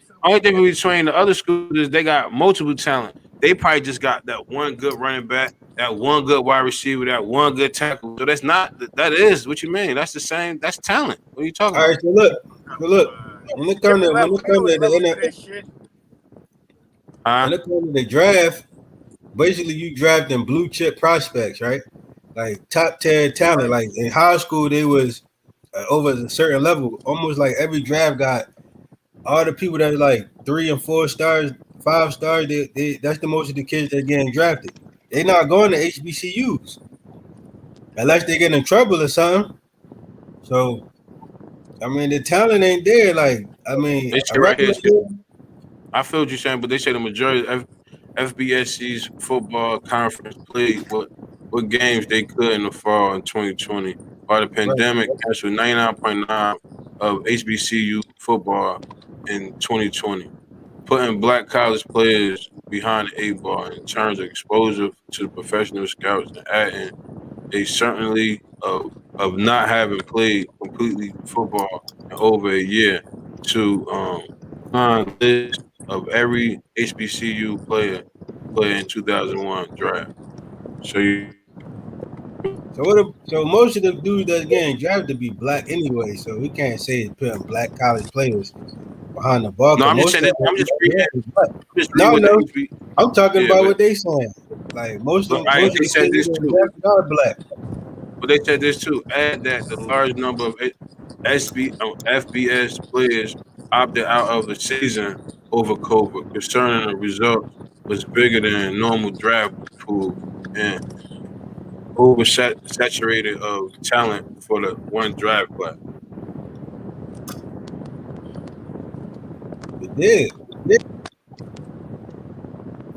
the other schools is they got multiple talent. They probably just got that one good running back, that one good wide receiver, that one good tackle. So that is what you mean. That's the same. That's talent. What are you talking about? All right, so look. When it comes to the draft, basically you drafting blue chip prospects, right? Like top 10 talent. Like in high school, they was over a certain level. Almost like every draft got all the people that are like 3 and 4 stars, 5 stars. That's the most of the kids that getting drafted. They're not going to HBCUs unless they get in trouble or something. So. I mean, the talent ain't there. Like, I mean, I feel what you're saying, but they say the majority of FBSC's football conference played what games they could in the fall in 2020. While the pandemic canceled 99.9 of HBCU football in 2020, putting black college players behind the 8 ball in terms of exposure to professional scouts and adding a certainty of not having played completely football in over a year to list of every HBCU player in 2001 draft. So most of the dudes that's getting drafted to be black anyway, so we can't say it's putting black college players behind the ball. No, I'm just most saying. of I'm just reading. No, I'm talking about what they saying. Like most of they the said this kids too. are black. But they said this too. Add that the large number of FBS players opted out of the season over COVID concerning the results was bigger than normal draft pool and oversaturated of talent for the one draft class. It did.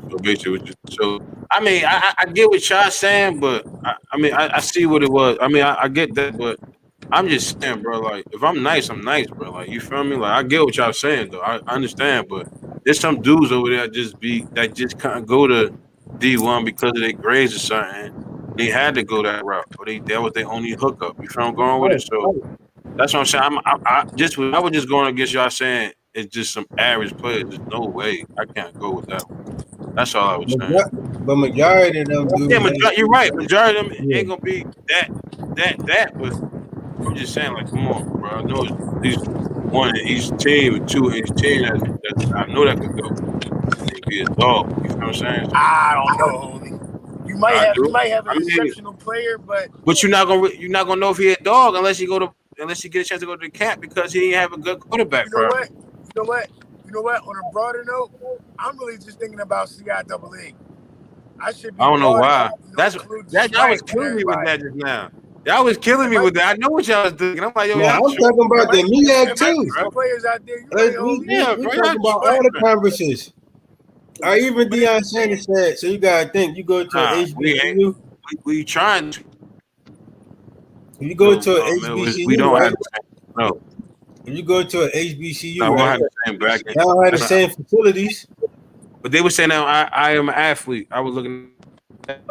So basically, I mean, I get what y'all saying, but I see what it was. I mean, I get that, but I'm just saying, bro, like, if I'm nice, bro. Like, you feel me? Like, I get what y'all saying, though. I understand, but there's some dudes over there that just can't go to D1 because of their grades or something. They had to go that route, or that was their only hookup. You feel I'm going with it? So that's what I'm saying. I was just going against y'all saying it's just some average players. There's no way I can't go with that one. That's all I was saying. But majority of them dudes. Yeah, you're right. Majority of them ain't gonna be that. But I'm just saying, like, come on, bro. I know it's at least one in each team, two in each team that I know that could go and be a dog. You feel what I'm saying? I don't know, homie. You might have an exceptional player, but you're not gonna know if he a dog unless you get a chance to go to the camp because he didn't have a good quarterback. You know what? On a broader note, I'm really just thinking about CIAA. I should be. I don't know why. Y'all was killing me with that just now. Y'all was killing me with that. I know what y'all was doing. I'm like, yo, I'm talking about the MEAC too. Players out there, we talking about all the conferences. Or even Deion Sanders said, so you gotta think, you go to an HBCU. We trying to. If you go to an HBCU, we don't have no. If you go to an HBCU, no, right, have the same bracket. They don't have the same facilities. But they were saying that I am an athlete. I was looking at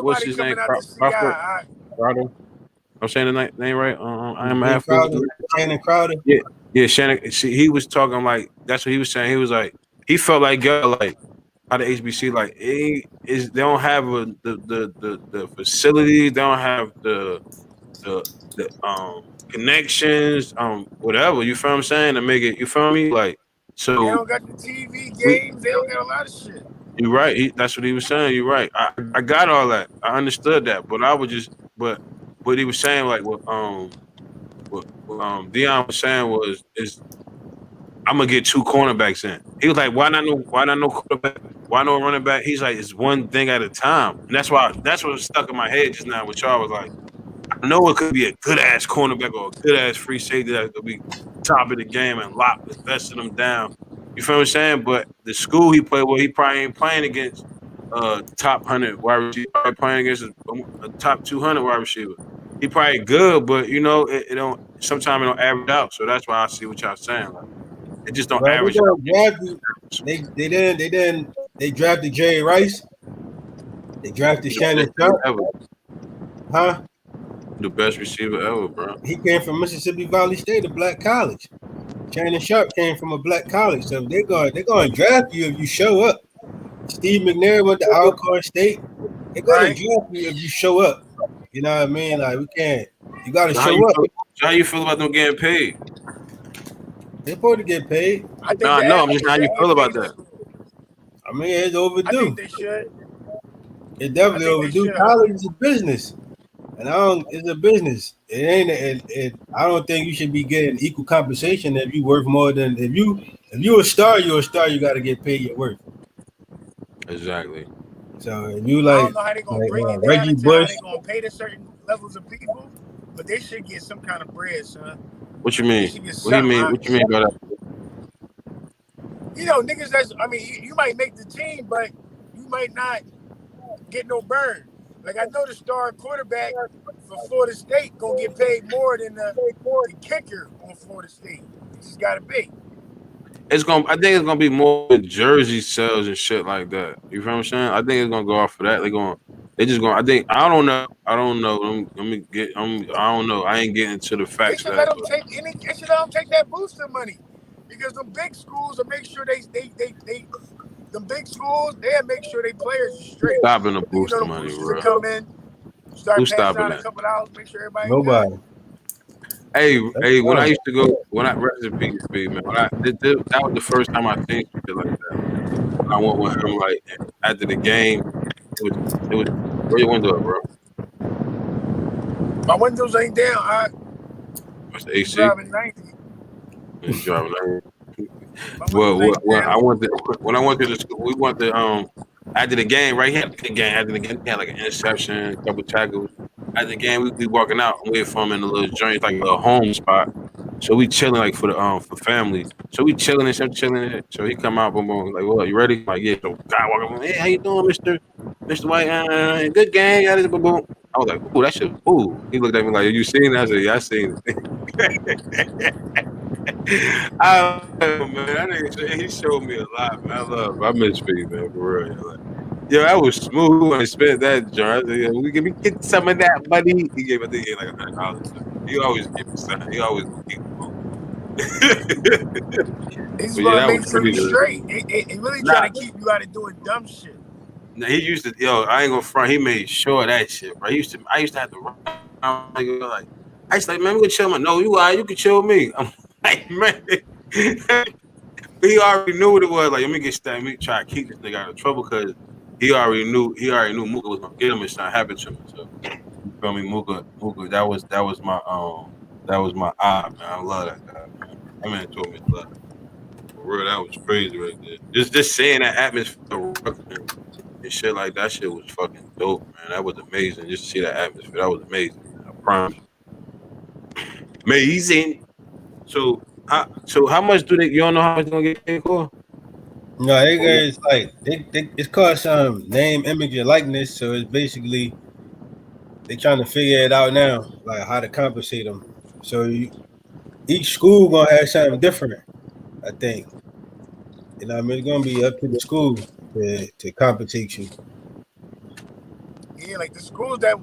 what's his name? Crowder. I'm saying the name right. I am an athlete. Shannon Crowder. Yeah, Shannon. See, he was talking like that's what he was saying. He was like he felt like like out of HBC, like they don't have the facilities, they don't have the connections, whatever. You feel what I'm saying? To make it, you feel me? Like so. They don't got the TV games. They don't got a lot of shit. You're right. That's what he was saying. You're right. I got all that. I understood that, but I was just what he was saying, like what Deion was saying is I'm gonna get 2 cornerbacks in. He was like, why not no quarterback? Why no running back? He's like, it's one thing at a time. And that's what was stuck in my head just now, which y'all was like, I know it could be a good ass cornerback or a good ass free safety that could be top of the game and lock the best of them down. You feel what I'm saying? But the school he played with, he probably ain't playing against top 100 wide receiver. Probably playing against a top 200 wide receiver. He probably good, but you know it don't. Sometimes it don't average out. So that's why I see what y'all saying. Like, it just don't average out. They drafted Jerry Rice. They drafted Shannon Sharp. Huh? The best receiver ever, bro. He came from Mississippi Valley State, a black college. Shannon Sharp came from a black college, so they're going to draft you if you show up. Steve McNair went to Alcorn State. They're going to draft you if you show up. You know what I mean? Like we can't. You got to show up. How you feel about them getting paid? They're supposed to get paid. I'm just how you feel about that. I mean, it's overdue. I think they should. It's definitely overdue. College is a business, and it's a business. It ain't. I don't think you should be getting equal compensation if you worth more than if you a star. You're a star. You got to get paid your worth. Exactly. So if you like, I don't know how they're gonna bring it down Reggie into Bush, how they're gonna pay to certain levels of people, but they should get some kind of bread, son. What you mean? What do you mean? What you mean by that? You know, niggas. You might make the team, but you might not get no burn. Like I know the star quarterback for Florida State gonna get paid more than the kicker on Florida State. It just got to be. I think it's gonna be more jersey sales and shit like that. You feel what I'm saying? I think it's gonna go off for that. They just going. I don't know. I don't know. I ain't getting to the They facts. should let them take that booster money, because them big schools will make sure them big schools, they'll make sure they players are straight. Stopping the booster money, bro. Come in, start Who's passing stopping out that? a couple hours, make sure everybody Nobody. good. When I used to go, when I rest in peace, man, that was the first time I seen shit like that. When I went with him, like after the game, it was where your window up, bro? My windows ain't down. What's the AC? Driving 90. He's driving 90. Well, I went to when I went to the school, we went to after the game, right here. After the game, he had like an interception, a couple tackles. After the game, we walking out and we're from in a little joint, like a little home spot. So we chilling like for family. So we chilling and stuff, chilling. So he come out, boom, boom, like, well, you ready? I'm like, yeah. So guy walking up, hey, how you doing, Mr. White? Good game, boom, boom. I was like, ooh, that shit, ooh. He looked at me like, you seen that? I said, yeah, I seen it. Oh man, that nigga, he showed me a lot, man. I miss Speed, man, for real. Like, yo, I was smooth when I spent that jar. I said, yeah, we can get some of that, buddy. He gave like $100. He always give me something. He always keep He's but gonna yeah, make sure you straight. He really trying to keep you out of doing dumb shit. Now, he used to, I ain't gonna front. He made sure of that shit, bro. I used to have to run. I used to like, man, we can chill. No, you can chill me. I'm like, man. He already knew what it was. Like, let me get started. Let me try to keep this nigga out of trouble, because he already knew Mooka was gonna get him and something happened to him. So you feel me, Mooka, that was my eye, man. I love that guy, man. That man told me love. For real, that was crazy right there. Just saying that atmosphere and shit like that shit was fucking dope, man. That was amazing. Just to see that atmosphere, that was amazing. Man. I promise. Amazing. So how much do you don't know how much they're gonna get paid for? No, they guys like it's called some name, image, and likeness. So it's basically they trying to figure it out now, like how to compensate them. So each school gonna have something different, I think. You know, I mean, it's gonna be up to the school to compensate you. Yeah, like the schools that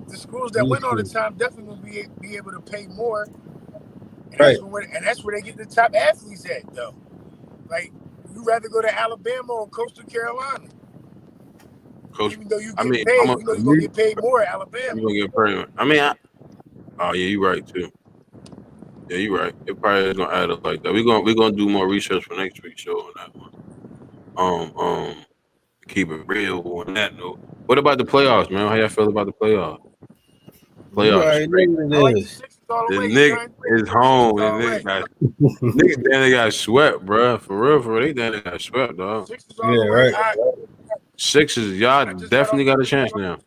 win all the time definitely will be able to pay more. And right. That's where they get the top athletes at, though. Like, you rather go to Alabama or Coastal Carolina. Even though you get paid, you're gonna get paid more at Alabama. You're gonna get paid. I mean, oh yeah, you're right too. Yeah, you're right. It probably is gonna add up like that. We're gonna do more research for next week's show on that one. Keep it real on that note. What about the playoffs, man? How y'all feel about the playoffs? Playoffs. The nigga is home. The nigga got swept, bro. For real, they damn got swept, dog. Yeah, right. Sixers, y'all definitely got a chance now.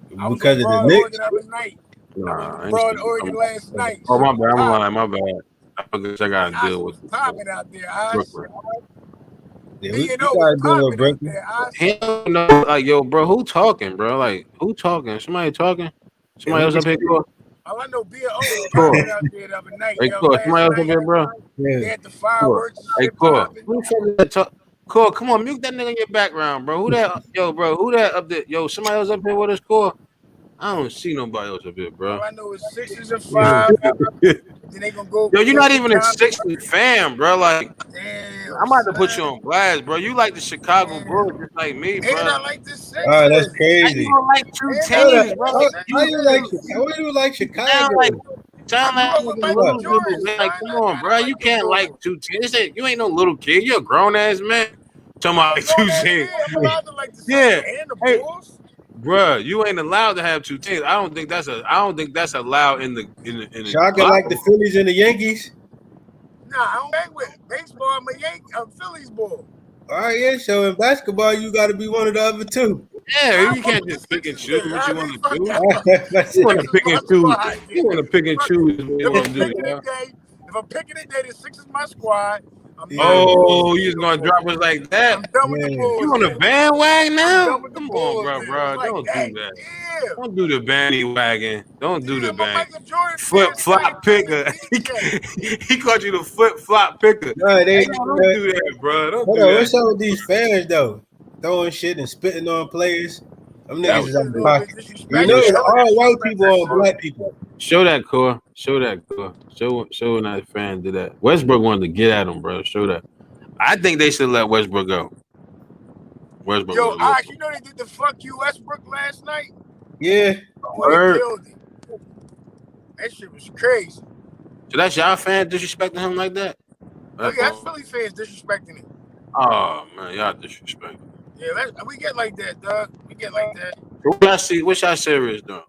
Because of the Knicks. Nah, I was Oregon last night. Oh, my bad. I'm lying. My bad. I guess I gotta deal with it. Popping out there, Yeah, we gotta deal with Brooklyn. Hell no, like, yo, bro, who talking, bro? Like, who talking? Somebody talking? Somebody else up here? All I know, B.O. popping out there the other night. Hey, Core, somebody else up here, bro? They had the fireworks. Hey, Core. Core, come on, mute that nigga in your background, bro. Who that? Yo, bro, who that up there? Yo, somebody else up here with us, Core? I don't see nobody else up here, bro. All I know is 6 and 5. Then they gonna go. Yo, you're not even a Sixers fan, bro. Like, damn, I'm about to put you on blast, bro. You like the Chicago Bulls just like me, bro. And I like the Sixers. Oh, that's crazy. You don't like two teams, bro. How you like Chicago? Sound like come on, bro. You can't like two teams. You ain't no little kid. You're a grown ass man. Talking about like two teams. Yeah. Hey, bro, you ain't allowed to have two teams. I don't think that's allowed in the Shaka like the Phillies and the Yankees. Nah, I don't bang with baseball. I'm a Phillies ball. All right, yeah. So in basketball, you got to be one of the other two. Yeah, you can't just pick and choose what you want to do. You want to pick and choose. You want to pick and choose what you want to do. If I'm picking it, the Sixers my squad. Oh, you just gonna drop us like that? I'm done with the Bulls. You on the bandwagon now? Come on, bro. Like Don't that. do that. Yeah. Don't do the bandwagon. Don't do the bang. Flip flop picker. He called you the flip flop picker. No, don't do that, bro. Don't do that. What's up with these fans though? Throwing shit and spitting on players. Them niggas is out of pocket. You know, it's all white people on black people. Show that core. Show when that fan did that. Westbrook wanted to get at him, bro. Show that. I think they should let Westbrook go. Yo, Ox, you know they did the fuck you Westbrook last night? Yeah. They killed him. That shit was crazy. So that's y'all fan disrespecting him like that? Okay, that's Philly fans disrespecting him. Oh man, y'all disrespecting. Yeah, we get like that, dog. We get like that. What's y'all series doing?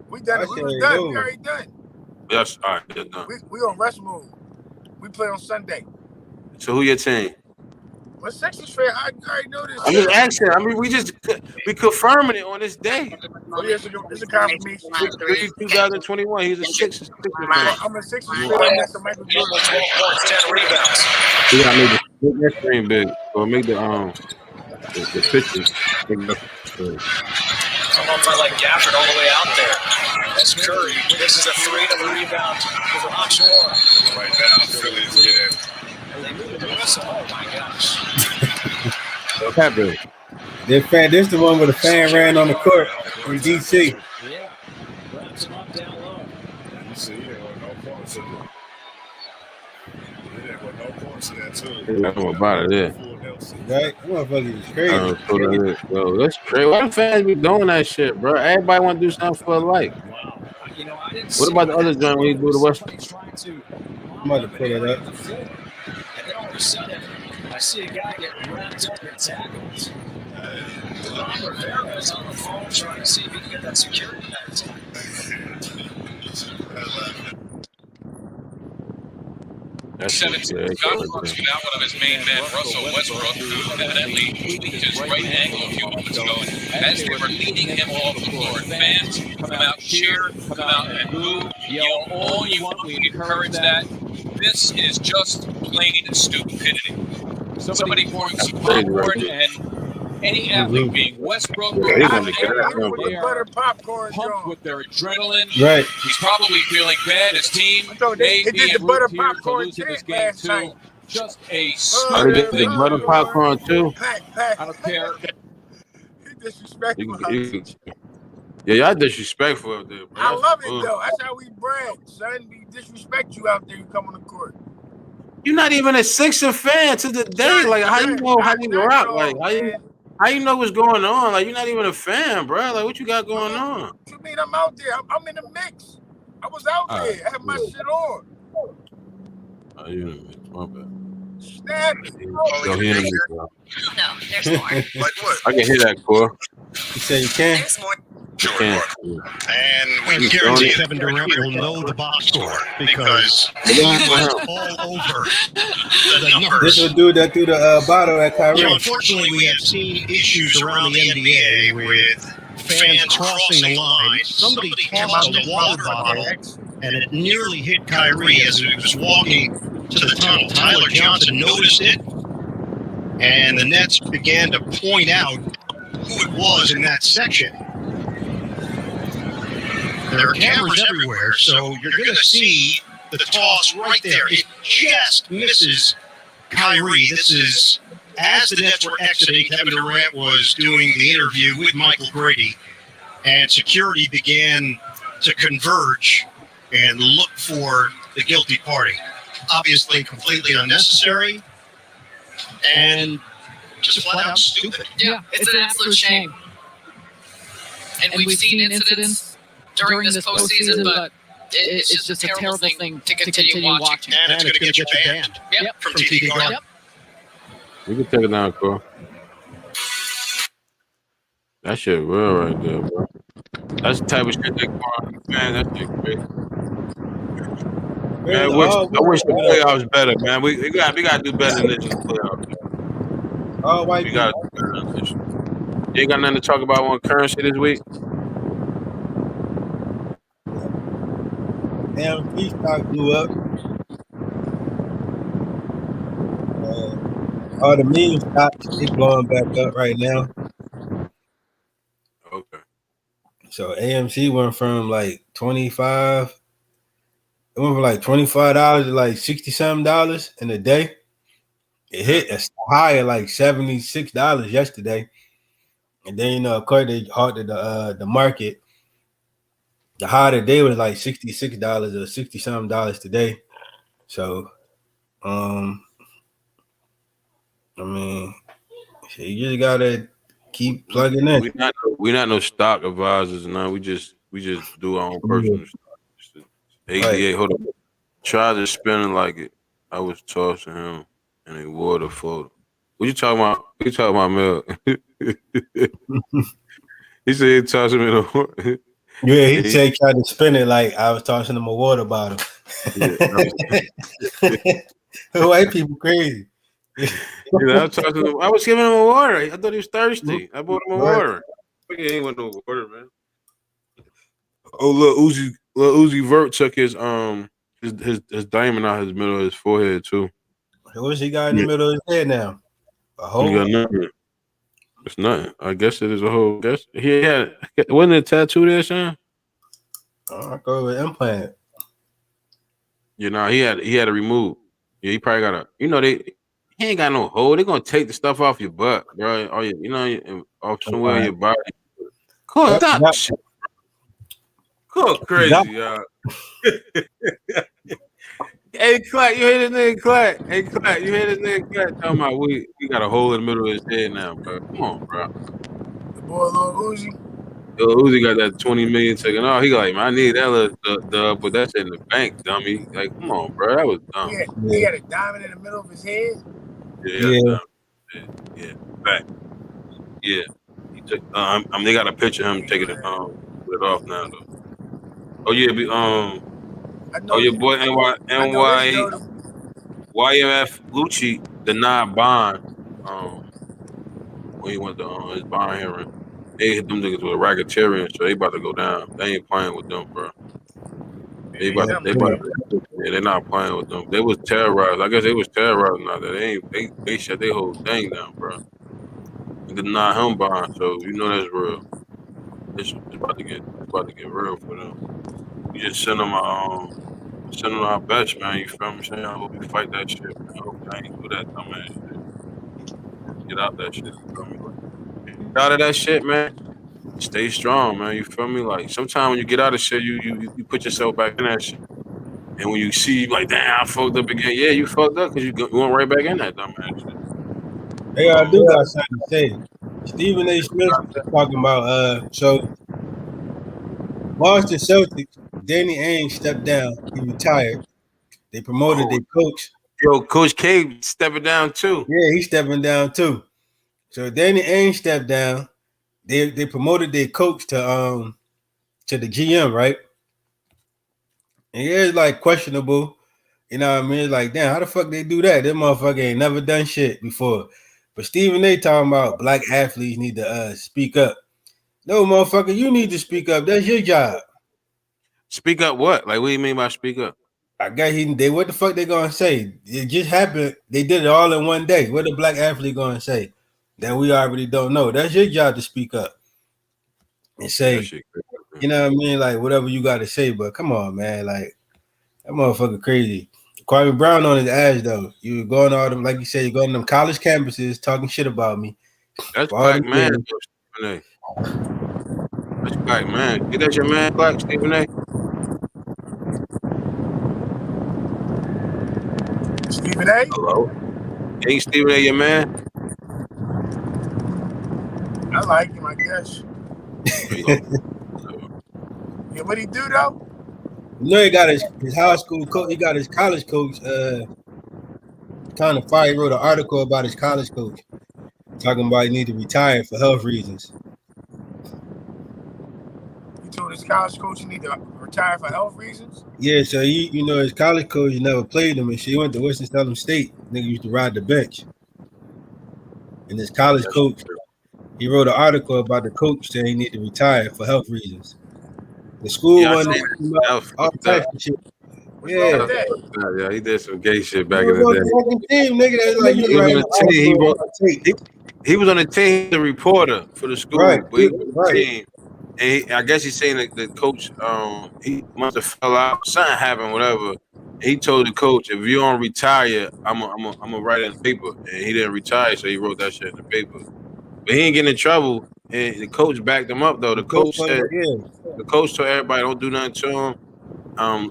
We done it. We was done. We already done. Yes, all right, they're done. We on rest mode. We play on Sunday. So who your team? Well, Sixers fan, I already know this. I'm just asking. I mean, we confirming it on this day. Oh, yeah, it's a confirmation. 2021. He's a Sixers fan. I'm a Sixers fan next to Michael Jordan. 10 rebounds. We gotta make the screen big, or make the pictures. Almost like Gafford all the way out there. That's Curry. This is a 3 to the rebound for Oxmoor. Right now, Philly's getting. Oh my gosh. What's happening? This the one where the fan ran on the court in DC. Yeah. Wraps him up down low. You see, there were no points in it. There were no points in that too. Nothing about it, yeah. Right? That motherfucker is crazy. Yo, that's crazy. Why the fans be doing that shit, bro? Everybody want to do something for a like. Wow. You know, I didn't what about the other joint when you do the West? I'm about to put it up. And then all of a sudden, I see a guy get wrapped up in tackles. Ron Rivera is on the phone trying to see if he can get that security net. That's 17 Godwin's out one of his main men, Russell Westbrook, who evidently tweaked his right ankle a few moments ago as they were leading him off the floor. Fans come out, cheer, come out and boo, yell all you want. We encourage that. This is just plain stupidity. Somebody pouring some popcorn and any athlete being Westbrook, they are pumped with their adrenaline. Right. He's probably feeling bad. His team may be en route here to losing this game too. Just a the butter popcorn too. I don't care. Disrespectful. Yeah, y'all disrespectful out there, bro. I love it though. That's how we brag, son. We disrespect you out there. You come on the court. You're not even a Sixer fan to the day. Like, how you know how you rock? Like, how you know what's going on? Like, you're not even a fan, bro. Like, what you got going on? What you mean I'm out there? I'm in the mix. I was out there. I had my shit on. Oh, you in the mix. My bad. Snap. Yo, he in the mix, bro. No, there's more. Like what? I can hear that, Core. You say you can? There's more. Sure. And we guarantee Kevin Durant will know the box score because he was all over the numbers. This will do that through the bottle at Kyrie. You know, unfortunately, we have seen issues around the NBA with fans crossing the line. Somebody tossed a water bottle, and it nearly hit Kyrie as he was walking to the tunnel. Tyler Johnson noticed it, and the Nets began to point out who it was in that section. There are cameras everywhere, so you're going to see the toss right there. It just misses Kyrie. This is as the Nets were exiting. Kevin Durant was doing the interview with Michael Grady, and security began to converge and look for the guilty party. Obviously, completely unnecessary and just flat out stupid. Yeah, it's an absolute shame. And we've seen incidents during this postseason, but it's just a terrible thing to continue watching. And it's going to get you banned from TV Guard. Yep. You can take it down, Core. That shit real right there, bro. That's the type of shit that Core, man, that shit crazy. Man, I wish the playoffs better, man. We got to do better than this in the playoffs. Oh, why we got to do better than this. You ain't got nothing to talk about on currency this week? Damn, peace stock blew up. all the meme stocks, they blowing back up right now. Okay. So AMC went from like 25. It went from like $25 to like $60-something in a day. It hit a high of like $76 yesterday. And then, of course, they halted the market. The high today was like $66 or $60-something today. So, I mean, you just gotta keep plugging in. We're not no stock advisors, no. We just do our own personal stuff. ADA, Right. hold on. Try to spin like it. I was tossing him in a water photo. What you talking about? What you talking about, Mel? He said he tossed him in a water. Yeah, he said he tried to spin it like I was tossing him a water bottle. Yeah, white people crazy. I was giving him a water. I thought he was thirsty. I bought him a water. He ain't want no water, man. Oh, Lil Uzi Vert took his diamond out his middle of his forehead too. What's he got in the middle of his head now? A hole? He got nothing. It's nothing. I guess it is a hole. Guess he had wasn't it a tattoo there, son? I go with implant. You know, he had to remove. Yeah, he probably got he ain't got no hole. They're gonna take the stuff off your butt, bro. Or off somewhere in your body. Cool, stop. Cool, crazy, y'all. Hey, Clark, you hear this nigga Clark? Hey, Clark, you hear this nigga Clark talking about we got a hole in the middle of his head now, bro. Come on, bro. The boy Lil Uzi. Lil Uzi got that 20 million taken off. He like, man, I need that little but that's in the bank, dummy. Like, come on, bro. That was dumb. He had a diamond in the middle of his head. Yeah. Back. Yeah. He took. They got a picture of him taking it with it off now though. Oh yeah, your boy YMF Lucci denied bond. When he went to his bond hearing, they hit them niggas with a racketeering, so they about to go down. They ain't playing with them, bro. They're not playing with them. They was terrorized. I guess they was terrorized now. They shut their whole thing down, bro. They denied him bond, so you know that's real. It's about to get real for them. We just send them our best, man. You feel me? Saying I hope you fight that shit, man. I hope I ain't do that dumbass shit. Get out that shit. You feel me? Get out of that shit, man. Stay strong, man. You feel me? Like sometimes when you get out of shit, you put yourself back in that shit. And when you see like, damn, I fucked up again. Yeah, you fucked up because you went right back in that dumbass shit. Hey, I do got something to say. Stephen A. Smith was talking about so Boston Celtics, Danny Ainge stepped down. He retired. They promoted their coach. Yo, Coach K stepping down too. Yeah, he's stepping down too. So Danny Ainge stepped down. They promoted their coach to the GM, right? And yeah, it's like questionable. You know what I mean? It's like, damn, how the fuck they do that? That motherfucker ain't never done shit before. But Stephen A. talking about black athletes need to speak up. No, motherfucker, you need to speak up. That's your job. Speak up what? Like, what do you mean by speak up? I guess what the fuck they gonna say? It just happened. They did it all in one day. What the black athlete gonna say that we already don't know? That's your job to speak up and say, you know what I mean? Like, whatever you got to say. But come on, man. Like, that motherfucker crazy. Kwame Brown on his ass, though. You going to all them, like you said, you going to them college campuses talking shit about me. That's black man. That's black man. You got your man, Black Stephen A. Stephen A. Hello. Ain't Stephen A. your man? I like him, I guess. Yeah, what he do though? You know, he got his high school coach. He got his college coach. Kind of fire. He wrote an article about his college coach, talking about he need to retire for health reasons. He told his college coach he need to retire for health reasons. Yeah, so you know his college coach never played him, and she went to Winston-Salem State. Nigga used to ride the bench, and his college coach, he wrote an article about the coach saying he need to retire for health reasons. The school wanted all types of shit. Yeah. Yeah, he did some gay shit back You in the was day. on the team, nigga. That's like you He was on writing the an team. article on tape. He was on the team, the reporter for the school, Right, but he was on the right. team. And I guess he's saying that the coach, he must have fell out, something happened, whatever. And he told the coach, if you don't retire, I'm gonna write it in the paper. And he didn't retire, so he wrote that shit in the paper. But he ain't getting in trouble. And the coach backed him up though. The coach said, the coach told everybody don't do nothing to him.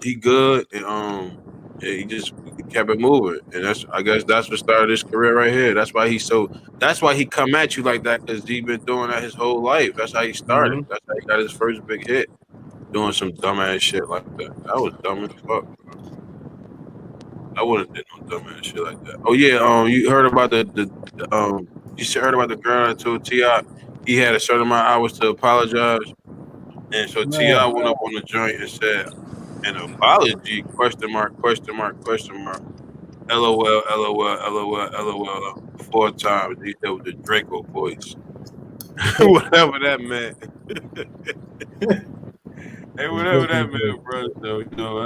He good, and he just kept it moving, and I guess that's what started his career right here. That's why he come at you like that, because he been doing that his whole life. That's how he started. Mhm. That's how he got his first big hit, doing some dumbass shit like that. That was dumb as fuck. I wouldn't did no dumbass shit like that. Oh yeah, you heard about you heard about the girl that told Tia he had a certain amount of hours to apologize, and so Tia went up on the joint and said, an apology, question mark, question mark, question mark, LOL, LOL, LOL, LOL, 4 times. He said with the Draco voice. Whatever that meant. Hey, whatever that meant, bro. So, you know,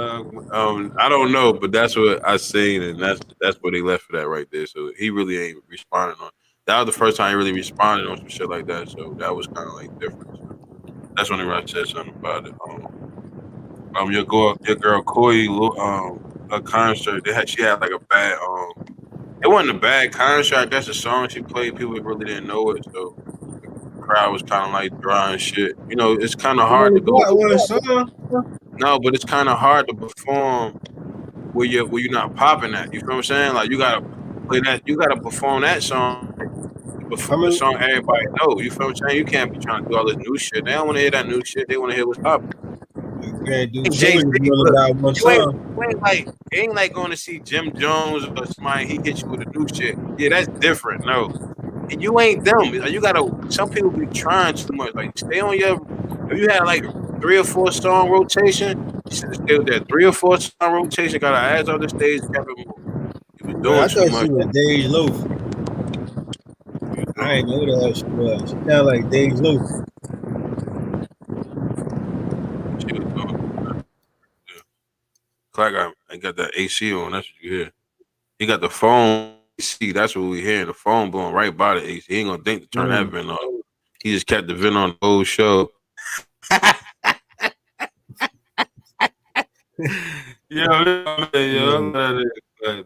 I don't know, but that's what I seen, and that's what they left for that right there. So he really ain't responding on. That was the first time he really responded on some shit like that. So that was kind of like different. So that's when I said something about it. Your girl Koi, a concert. She had like a bad it wasn't a bad concert. I guess the song she played, people really didn't know it, so the crowd was kind of like dry and shit. You know, it's kind of hard to go. No, but it's kind of hard to perform where you're not popping at. You feel what I'm saying? Like you gotta play that. You gotta perform that song. The song everybody know. You feel what I'm saying? You can't be trying to do all this new shit. They don't want to hear that new shit. They want to hear what's popping. You can't do Jay-Z, look, about one song. It ain't like going to see Jim Jones or somebody. He hits you with a new shit. Yeah, that's different. No, and you ain't them. You gotta. Some people be trying too much. Like stay on your. If you had like 3 or 4 song rotation, you should have stayed with that 3 or 4 song rotation. Got our ass on the stage, kept it moving. You was doing I too thought much. she was Dej Loaf. I ain't know who the hell she was. She sounded like Dej Loaf. She was doing. Yeah. Clark, I got that AC on. That's what you hear. He got the phone AC. That's what we hear. The phone blowing right by the AC. He ain't gonna think to turn that vent off. He just kept the vent on the whole show.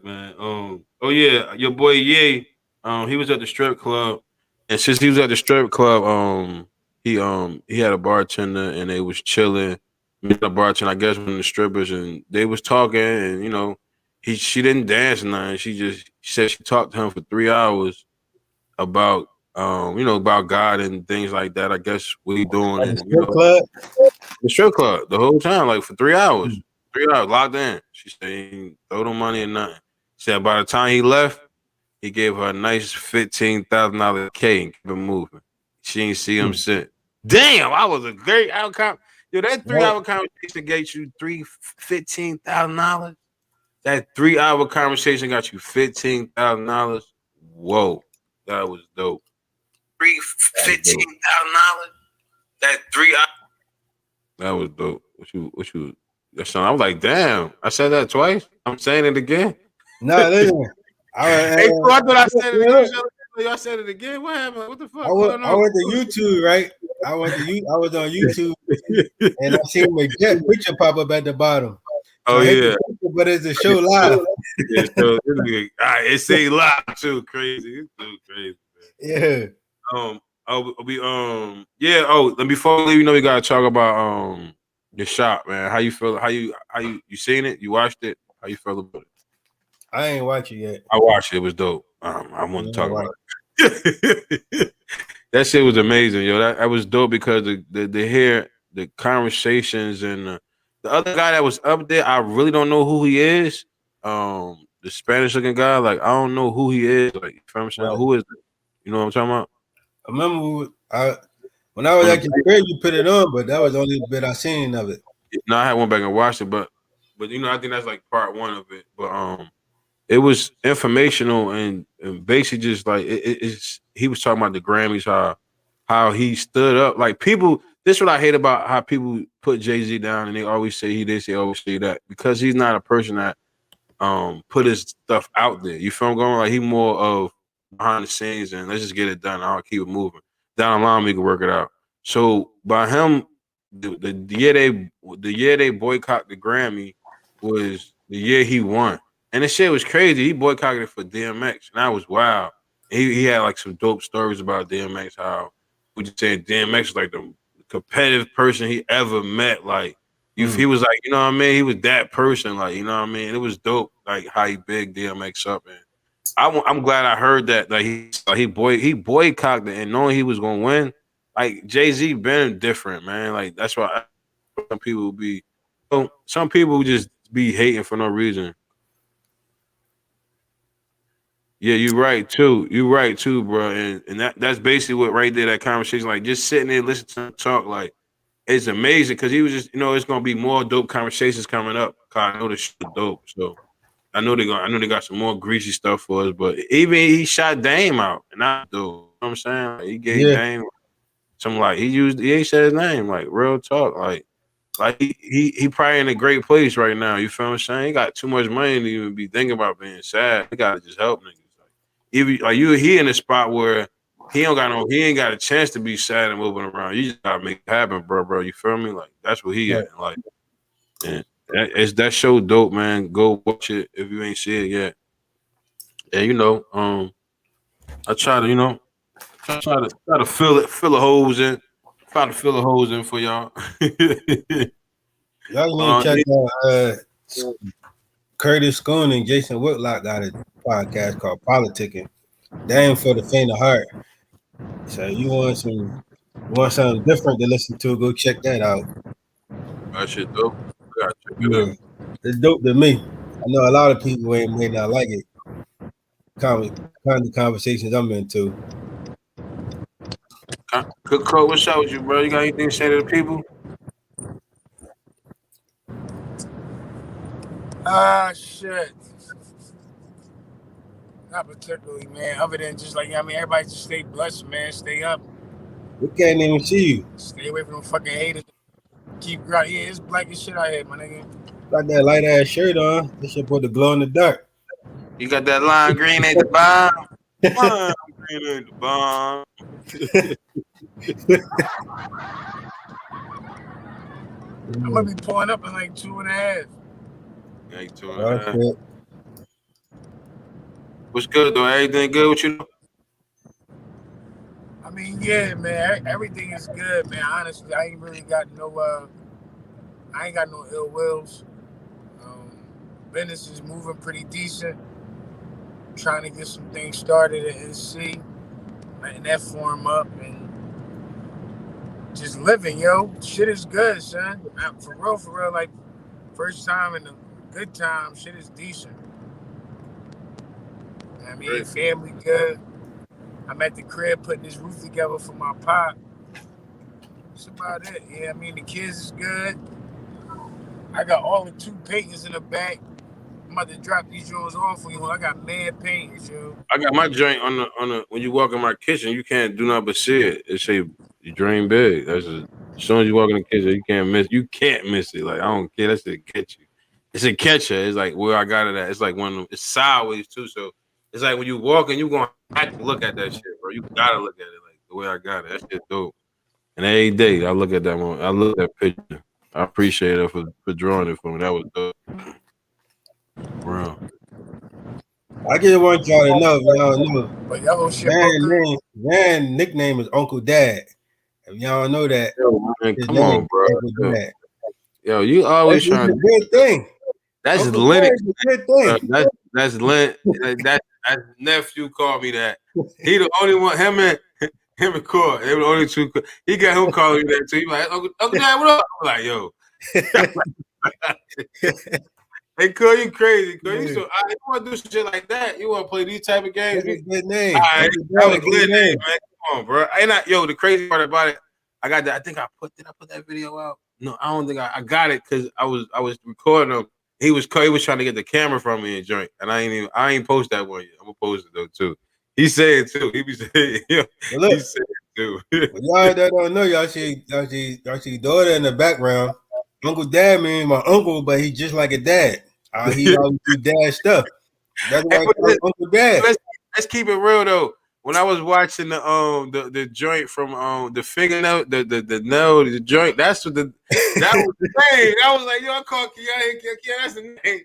Man. Oh yeah, your boy Ye. He was at the strip club, and since he was at the strip club, he had a bartender, and they was chilling. A bartender, I guess, from the strippers, and they was talking, and you know, she didn't dance or nothing. She said she talked to him for 3 hours about about God and things like that. I guess what he doing, and the strip club the whole time, like for 3 hours. 3 hours locked in. She said he ain't throw no money or nothing. She said by the time he left, he gave her a nice $15,000 K and kept it moving. She ain't see him since. Damn, I was a great outcome. Yo, that 3-hour conversation gave you $15,000. That 3-hour conversation got you $15,000. Whoa, that was dope. $15,000. That 3 hours. That was dope. What you? I was like, damn. I said that twice. I'm saying it again. No, listen. I thought I said it again. Y'all said it again. What happened? What the fuck? I went to YouTube, right? I was on YouTube, and I seen Midgette picture pop up at the bottom. So yeah. But it's a show live. Yeah, so it say live too. Crazy. It's too crazy. Man. Yeah. And before we leave, you know, we gotta talk about your shop, man. How you feel? How you seen it? You watched it? How you feel about it? I ain't watch it yet. I watched it. It was dope. I want to talk about it. That shit was amazing, yo. That was dope because the hear the conversations and the other guy that was up there, I really don't know who he is. The Spanish looking guy, like I don't know who he is. Like, you know what I'm saying? Who is it? You know what I'm talking about? I remember when I was at your crib, you put it on, but that was the only bit I seen of it. No, I had one back and watched it, but you know, I think that's like part 1 of it. But it was informational and basically just like it's he was talking about the Grammys, how he stood up. Like people, this is what I hate about how people put Jay-Z down and they always say he this, they always say that, because he's not a person that put his stuff out there. You feel I'm going? Like he more of behind the scenes and let's just get it done. I'll keep it moving. Down the line we can work it out. So by him, the year they boycotted the Grammy was the year he won. And the shit was crazy. He boycotted it for DMX, and that was wild. He had like some dope stories about DMX, how we just saying DMX was like the competitive person he ever met. Like he was like, you know what I mean? He was that person, like, you know what I mean? And it was dope, like how he bigged DMX up. And I'm glad I heard that. Like he boycotted it, and knowing he was gonna win. Like Jay-Z been different, man. Like that's why some people just be hating for no reason. Yeah, you're right too. You're right too, bro. And that's basically what right there, that conversation, like just sitting there listening to him talk, like it's amazing because he was just, it's gonna be more dope conversations coming up. Cause I know this shit is dope. So I know they got some more greasy stuff for us. But even he shot Dame out, and I do. You know what I'm saying? Like, he gave Dame some, like he ain't said his name, like real talk, like he probably in a great place right now. You feel what I'm saying? He got too much money to even be thinking about being sad. He gotta just help niggas. Even like he in a spot where he ain't got a chance to be sad and moving around. You just gotta make it happen, bro. You feel me? Like that's what he at. Like, and that show dope, man. Go watch it if you ain't see it yet. And I try to try to fill the holes in. Try to fill the holes in for y'all. Y'all need to check out Curtis Schoon and Jason Whitlock got a podcast called Politicking. Damn for the faint of heart. So you want something different to listen to, go check that out. That shit dope. Check it out. It's dope to me. I know a lot of people may not like it. Kind of conversations I'm into. Good Crow, what's up with you, bro? You got anything to say to the people? Shit. Not particularly, man. Other than just like, everybody just stay blessed, man. Stay up. We can't even see you. Stay away from them fucking haters. Keep growing. Yeah, it's black as shit out here, my nigga. Got that light ass shirt on. This shit put the glow in the dark. You got that lime green at the bottom. Lime green at the bottom. I'm gonna be pulling up in like 2.5. Like 2.5. What's good though? Everything good with you? I mean, yeah, man. Everything is good, man. Honestly, I ain't really got no ill wills. Business is moving pretty decent. Trying to get some things started at NC, letting that form up and just living, yo. Shit is good, son. For real, like first time in a good time, shit is decent. I mean, family good. I'm at the crib putting this roof together for my pop. That's about it. Yeah, I mean, the kids is good. I got all the 2 paintings in the back. I'm about to drop these drawers off for you. I got mad paintings, yo. I got my joint on the when you walk in my kitchen, you can't do nothing but see it. It say you dream big. That's as soon as you walk in the kitchen, you can't miss it. Like I don't care. That's it catch you. It's a catcher. It's like where I got it at. It's like one of them, it's sideways too. So it's like when you walk in, you're gonna have to look at that shit, bro. You gotta look at it like the way I got it. That shit dope. And every day I look at that one. I look at that picture. I appreciate it for drawing it for me. That was dope. Bro. I just want y'all to know, y'all know. But y'all shit. Van nickname is Uncle Dad. If y'all know that, man, come on, bro. Yo, you always trying to do a good thing. That's Uncle Linux. Good thing. That's Lynn. That's nephew called me that. He the only one. Him and Core. They were the only two. He got him calling me that too. He like, Uncle Dad, what up? I'm like, yo. Hey, Core, you crazy? Core, you want to do some shit like that? You want to play these type of games? That's a good name. All right, that was a good name, man. Come on, bro. The crazy part about it, I got that. I think did I put that video out? No, I don't think I got it because I was recording him. He was trying to get the camera from me and joint, and I ain't post that one yet. I'm gonna post it though too. He said too. He be saying, he said Y'all that don't know, y'all see daughter in the background. Uncle Dad means my uncle, but he just like a dad. He always do dad stuff. That's why I call him Uncle Dad. Let's keep it real though. When I was watching the joint from the fingernail, the joint, that was the name. I was like, yo, I call Kia, that's the name.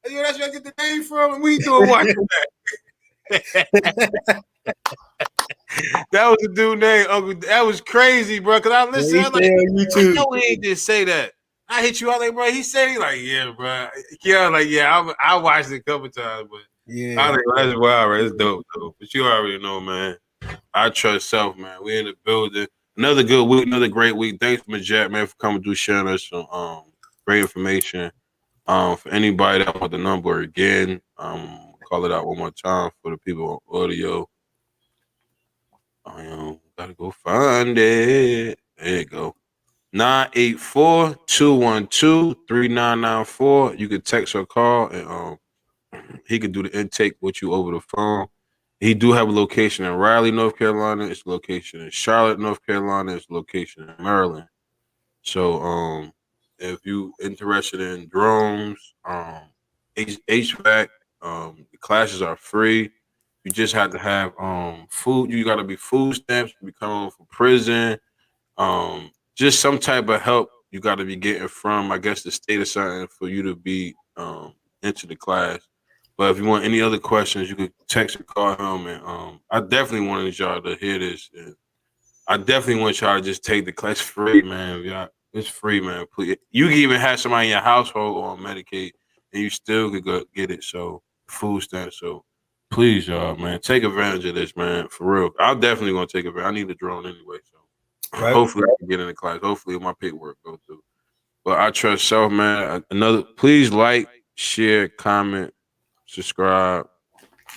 Yo, that's where I get the name from. And we doing watching that. That was the dude named Uncle. That was crazy, bro. Cause I listened. I was like, no, he ain't just say that. I hit you out like, bro. He said, he like, yeah, bro. Yeah, like, yeah. I watched it a couple times, but yeah, I like, that's wild, right? It's dope, though. But you already know, man. I trust self, man. We in the building. Another good week, another great week. Thanks, Midgette, man, for coming through, sharing us some great information. For anybody that want the number again, call it out one more time for the people on audio. Gotta go find it. There you go. 984-212-3994. You can text or call, and he can do the intake with you over the phone. He do have a location in Raleigh, North Carolina. It's a location in Charlotte, North Carolina. It's a location in Maryland. So if you interested in drones, HVAC, the classes are free. You just have to have food. You got to be food stamps. You be coming from prison. Just some type of help you got to be getting from, I guess, the state or something for you to be into the class. But if you want any other questions, you could text or call him. And I definitely wanted y'all to hear this. And I definitely want y'all to just take the class. It's free, man. Y'all, it's free, man. Please. You can even have somebody in your household on Medicaid, and you still could go get it. So food stamps. So please, y'all, man, take advantage of this, man. For real. I'm definitely gonna take advantage. I need a drone anyway, so hopefully I can get in the class. Hopefully my paperwork go through. But I trust self, man. Please like, share, comment, subscribe,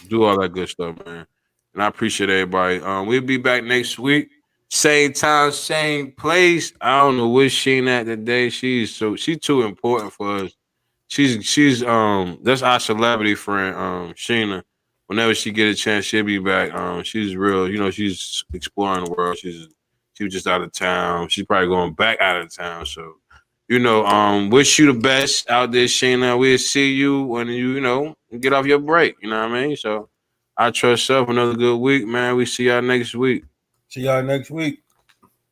do all that good stuff, man. And I appreciate everybody. We'll be back next week. Same time, same place. I don't know where Sheen at today. She's too important for us. She's that's our celebrity friend, Sheena. Whenever she get a chance, she'll be back. She's real, she's exploring the world. She was just out of town. She's probably going back out of town. So, wish you the best out there, Sheena. We'll see you when you get off your break. You know what I mean? So I trust self. Another good week, man. We see y'all next week. See y'all next week.